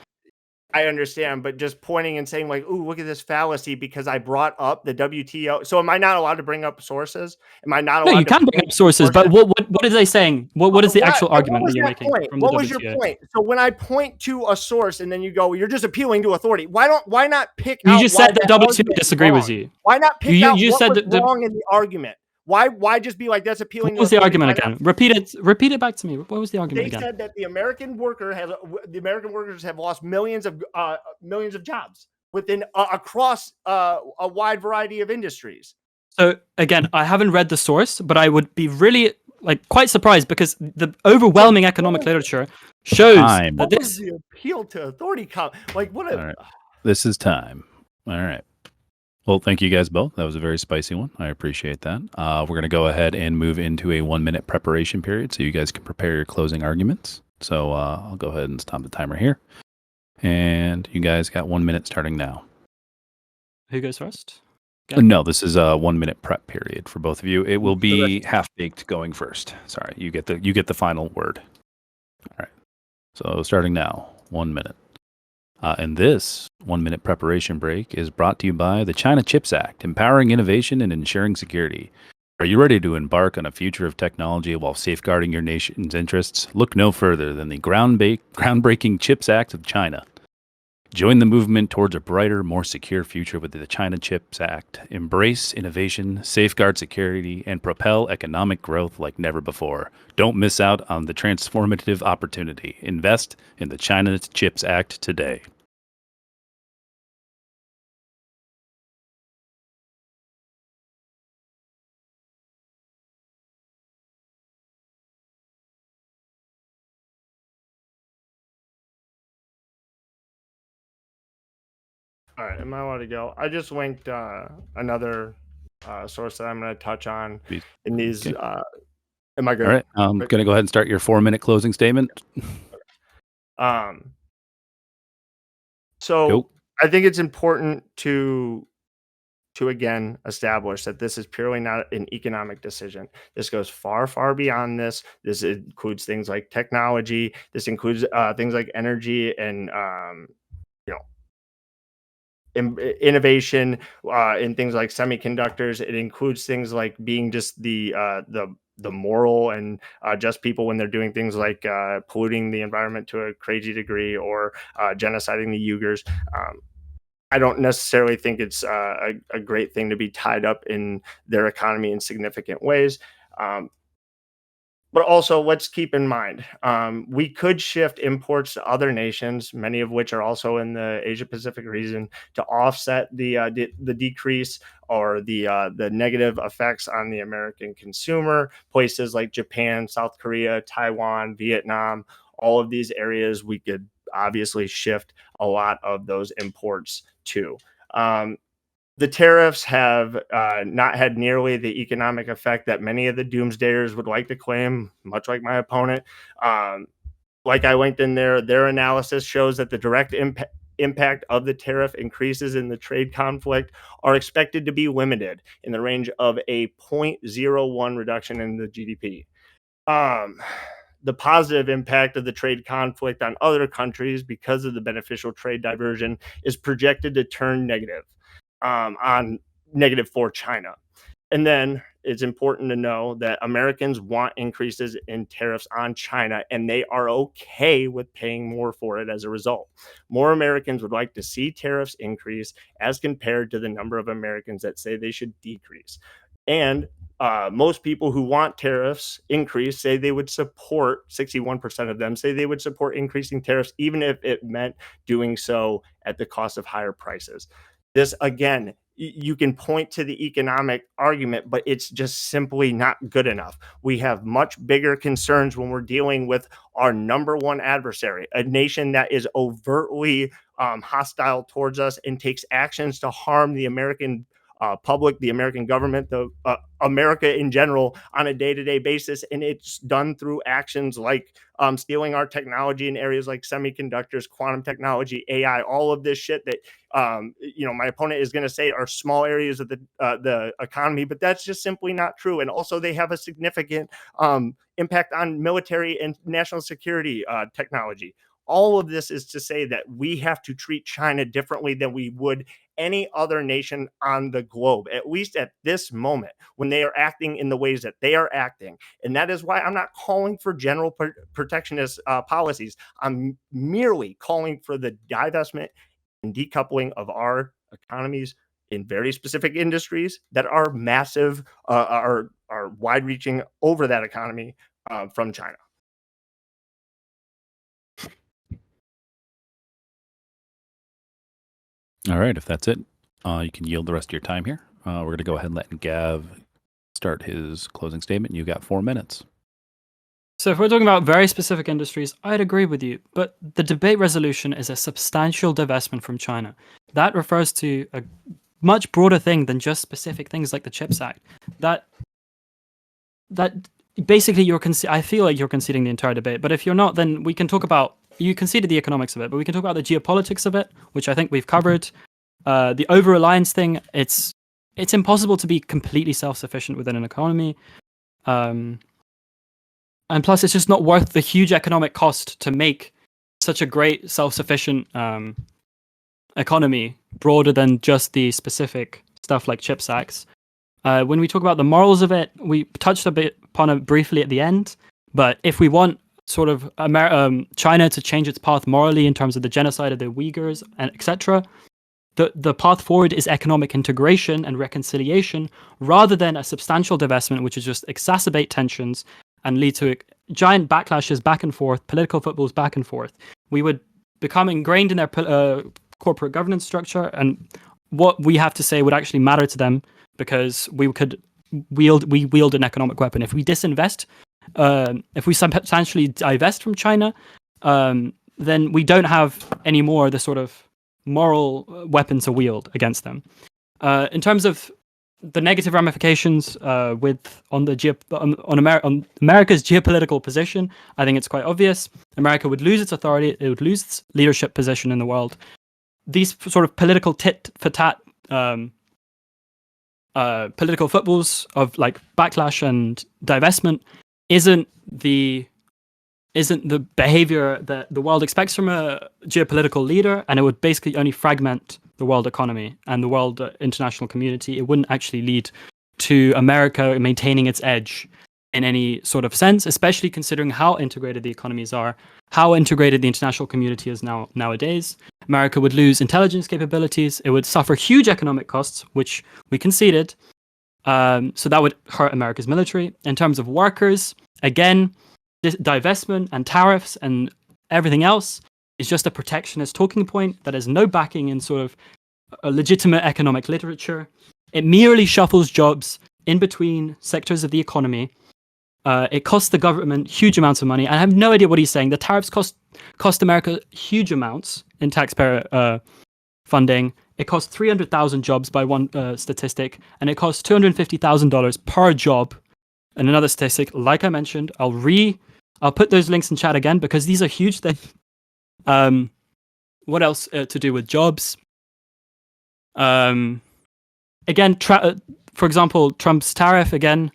I understand, but just pointing and saying like, "Ooh, look at this fallacy," because I brought up the WTO. So, am I not allowed to bring up sources? Am I not No, you allowed to can bring point up to sources, but sources? what are they saying? What is the actual What argument that was you're that making point? from the What was your WTO? point? So when I point to a source and then you go, well, you're just appealing to authority. Why not pick You out just why said the that WTO argument is disagree with wrong? you. Why not pick You out you what said was that wrong in the argument? Why just be like that's appealing what to was the authority? argument Why not? again? Repeat it. Repeat it back to me. What was the argument They again? said that the American workers have lost millions of jobs within across a wide variety of industries. So again, I haven't read the source, but I would be really quite surprised because the overwhelming economic literature shows Time. that What was this. the appeal to authority? Like what? All right. This is time. All right. Well, thank you guys both. That was a very spicy one. I appreciate that. We're going to go ahead and move into a 1 minute preparation period so you guys can prepare your closing arguments. So I'll go ahead and stop the timer here. And you guys got 1 minute starting now. Who goes first? Okay. No, this is a 1 minute prep period for both of you. It will be half baked going first. Sorry, you get the final word. All right. So starting now, 1 minute. And this 1 minute preparation break is brought to you by the China CHIPS Act, empowering innovation and ensuring security. Are you ready to embark on a future of technology while safeguarding your nation's interests? Look no further than the groundbreaking CHIPS Act of China. Join the movement towards a brighter, more secure future with the China CHIPS Act. Embrace innovation, safeguard security, and propel economic growth like never before. Don't miss out on the transformative opportunity. Invest in the China CHIPS Act today. All right, am I allowed to go? I just linked another source that I'm going to touch on Please. in these. Okay. Am I good? All right. I'm going to go ahead and start your 4 minute closing statement. So Go. I think it's important to again establish that this is purely not an economic decision. This goes far beyond this. This includes things like technology. This includes things like energy and you know innovation in things like semiconductors. It includes things like being just the moral and just people when they're doing things like polluting the environment to a crazy degree or genociding the Uyghurs. I don't necessarily think it's a great thing to be tied up in their economy in significant ways. But also, let's keep in mind, we could shift imports to other nations, many of which are also in the Asia Pacific region, to offset the decrease or the negative effects on the American consumer. Places like Japan, South Korea, Taiwan, Vietnam, all of these areas, we could obviously shift a lot of those imports to. The tariffs have not had nearly the economic effect that many of the doomsdayers would like to claim, much like my opponent. Like I linked in there, their analysis shows that the direct impact of the tariff increases in the trade conflict are expected to be limited in the range of a 0.01 reduction in the GDP. The positive impact of the trade conflict on other countries because of the beneficial trade diversion is projected to turn negative on negative for China. And then it's important to know that Americans want increases in tariffs on China, and they are okay with paying more for it as a result. More Americans would like to see tariffs increase as compared to the number of Americans that say they should decrease. And most people who want tariffs increase say they would support, 61% of them say they would support increasing tariffs, even if it meant doing so at the cost of higher prices. This, again, you can point to the economic argument, but it's just simply not good enough. We have much bigger concerns when we're dealing with our number one adversary, a nation that is overtly hostile towards us and takes actions to harm the American public, the American government, the America in general on a day-to-day basis, and it's done through actions like stealing our technology in areas like semiconductors, quantum technology, AI, all of this shit that my opponent is going to say are small areas of the economy, but that's just simply not true. And also, they have a significant impact on military and national security technology. All of this is to say that we have to treat China differently than we would any other nation on the globe, at least at this moment, when they are acting in the ways that they are acting. And that is why I'm not calling for general protectionist policies. I'm merely calling for the divestment and decoupling of our economies in very specific industries that are massive, are wide-reaching over that economy from China. All right, if that's it, you can yield the rest of your time here. We're going to go ahead and let Gav start his closing statement. You got 4 minutes. So if we're talking about very specific industries, I'd agree with you. But the debate resolution is a substantial divestment from China. That refers to a much broader thing than just specific things like the CHIPS Act. That basically I feel like you're conceding the entire debate. But if you're not, then we can talk about, you conceded the economics of it, but we can talk about the geopolitics of it, which I think we've covered. The over-reliance thing, it's impossible to be completely self-sufficient within an economy. And plus, it's just not worth the huge economic cost to make such a great self-sufficient economy broader than just the specific stuff like CHIPS Acts. When we talk about the morals of it, we touched a bit upon it briefly at the end. But if we want sort of China to change its path morally in terms of the genocide of the Uyghurs and etc., the path forward is economic integration and reconciliation rather than a substantial divestment, which is just exacerbate tensions and lead to giant backlashes back and forth, political footballs back and forth. We would become ingrained in their corporate governance structure, and what we have to say would actually matter to them because we could wield an economic weapon. If we disinvest, if we substantially divest from China, then we don't have any more the sort of moral weapon to wield against them. In terms of the negative ramifications on America's geopolitical position, I think it's quite obvious. America would lose its authority. It would lose its leadership position in the world. These sort of political tit-for-tat political footballs of like backlash and divestment isn't the behavior that the world expects from a geopolitical leader, and it would basically only fragment the world economy and the world international community. It wouldn't actually lead to America maintaining its edge in any sort of sense, especially considering how integrated the economies are, how integrated the international community is nowadays. America would lose intelligence capabilities. It would suffer huge economic costs, which we conceded. So that would hurt America's military. In terms of workers, again, this divestment and tariffs and everything else is just a protectionist talking point that has no backing in sort of a legitimate economic literature. It merely shuffles jobs in between sectors of the economy. It costs the government huge amounts of money. I have no idea what he's saying. The tariffs cost America huge amounts in taxpayer funding. It costs 300,000 jobs by one statistic, and it costs $250,000 per job. And another statistic, like I mentioned, I'll put those links in chat again because these are huge things. What else to do with jobs? Again, for example, Trump's tariff again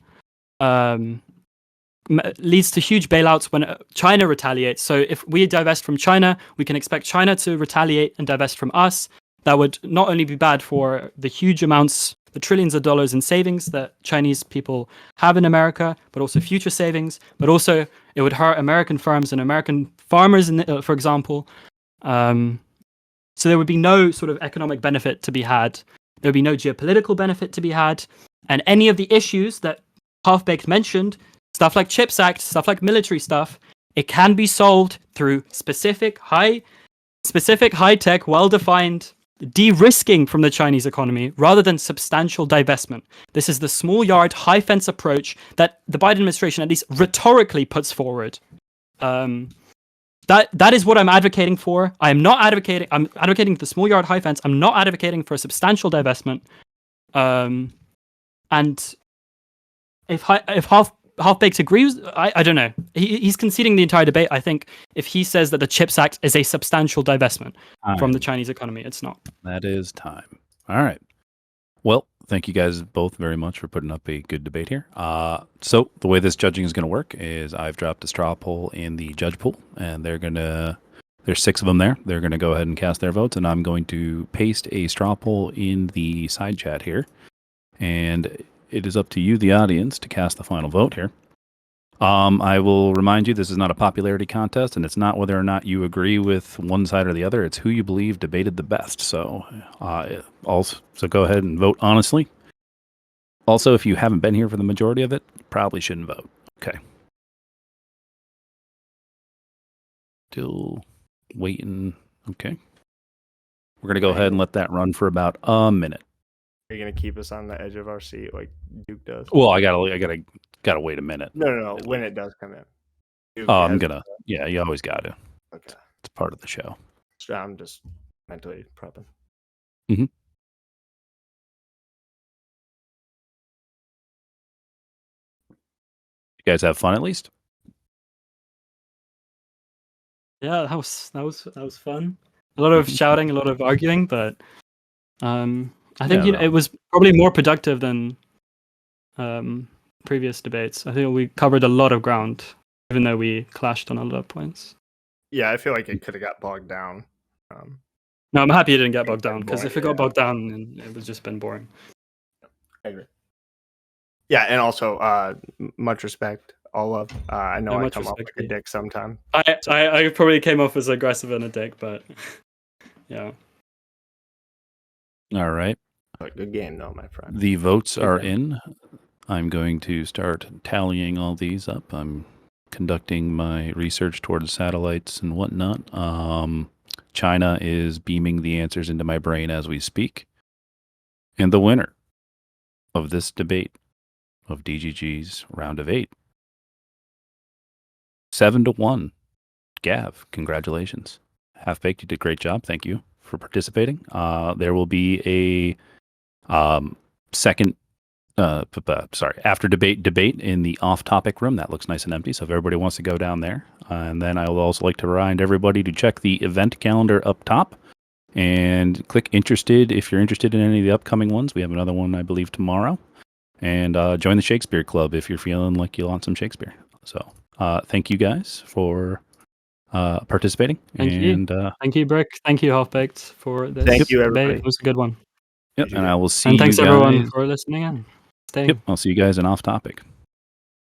leads to huge bailouts when China retaliates. So if we divest from China, we can expect China to retaliate and divest from us. That would not only be bad for the huge amounts, the trillions of dollars in savings that Chinese people have in America, but also future savings, but also it would hurt American firms and American farmers, for example. So there would be no sort of economic benefit to be had. There would be no geopolitical benefit to be had. And any of the issues that Half-Baked mentioned, stuff like CHIPS Act, stuff like military stuff, it can be solved through specific high-tech, well-defined de-risking from the Chinese economy rather than substantial divestment. This is the small yard, high fence approach that the Biden administration at least rhetorically puts forward. That is what I'm advocating for. I'm advocating the small yard, high fence. I'm not advocating for a substantial divestment. And if Half-Baked agrees, I don't know. He's conceding the entire debate. I think if he says that the CHIPS Act is a substantial divestment from the Chinese economy, it's not. That is time. All right. Well, thank you guys both very much for putting up a good debate here. So the way this judging is going to work is I've dropped a straw poll in the judge pool, and there's 6 of them there. They're going to go ahead and cast their votes, and I'm going to paste a straw poll in the side chat here. And it is up to you, the audience, to cast the final vote here. I will remind you, this is not a popularity contest, and it's not whether or not you agree with one side or the other. It's who you believe debated the best. So go ahead and vote honestly. Also, if you haven't been here for the majority of it, you probably shouldn't vote. Okay. Still waiting. Okay. We're going to go ahead and let that run for about a minute. Are you going to keep us on the edge of our seat like Duke does? Well, I gotta wait a minute. No. When it does come in. Duke Yeah, you always got to. Okay. It's part of the show. So I'm just mentally prepping. Mm-hmm. You guys have fun at least? Yeah, that was fun. A lot of shouting, a lot of arguing, but I think it was probably more productive than previous debates. I think we covered a lot of ground, even though we clashed on a lot of points. Yeah, I feel like it could have got bogged down. No, I'm happy it didn't get bogged down, because if it got bogged down, then it would just been boring. I agree. Yeah, and also much respect, all of. I know I come off like a dick sometimes. I probably came off as aggressive and a dick, but yeah. All right. Good game, though, my friend. The votes are in. I'm going to start tallying all these up. I'm conducting my research towards satellites and whatnot. China is beaming the answers into my brain as we speak. And the winner of this debate of DGG's round of 8, 7-1. Gav, congratulations. Half-Baked, you did a great job. Thank you for participating. There will be a after debate in the off-topic room. That looks nice and empty, so if everybody wants to go down there. And then I will also like to remind everybody to check the event calendar up top and click interested if you're interested in any of the upcoming ones. We have another one, I believe, tomorrow. And join the Shakespeare Club if you're feeling like you want some Shakespeare. So thank you guys for participating. Thank you, Brick. Thank you, Half-Baked, for this Thank you, everybody. debate. It was a good one. Yep, and I will see and thanks you guys. everyone for listening in. Staying. Yep, I'll see you guys in Off Topic.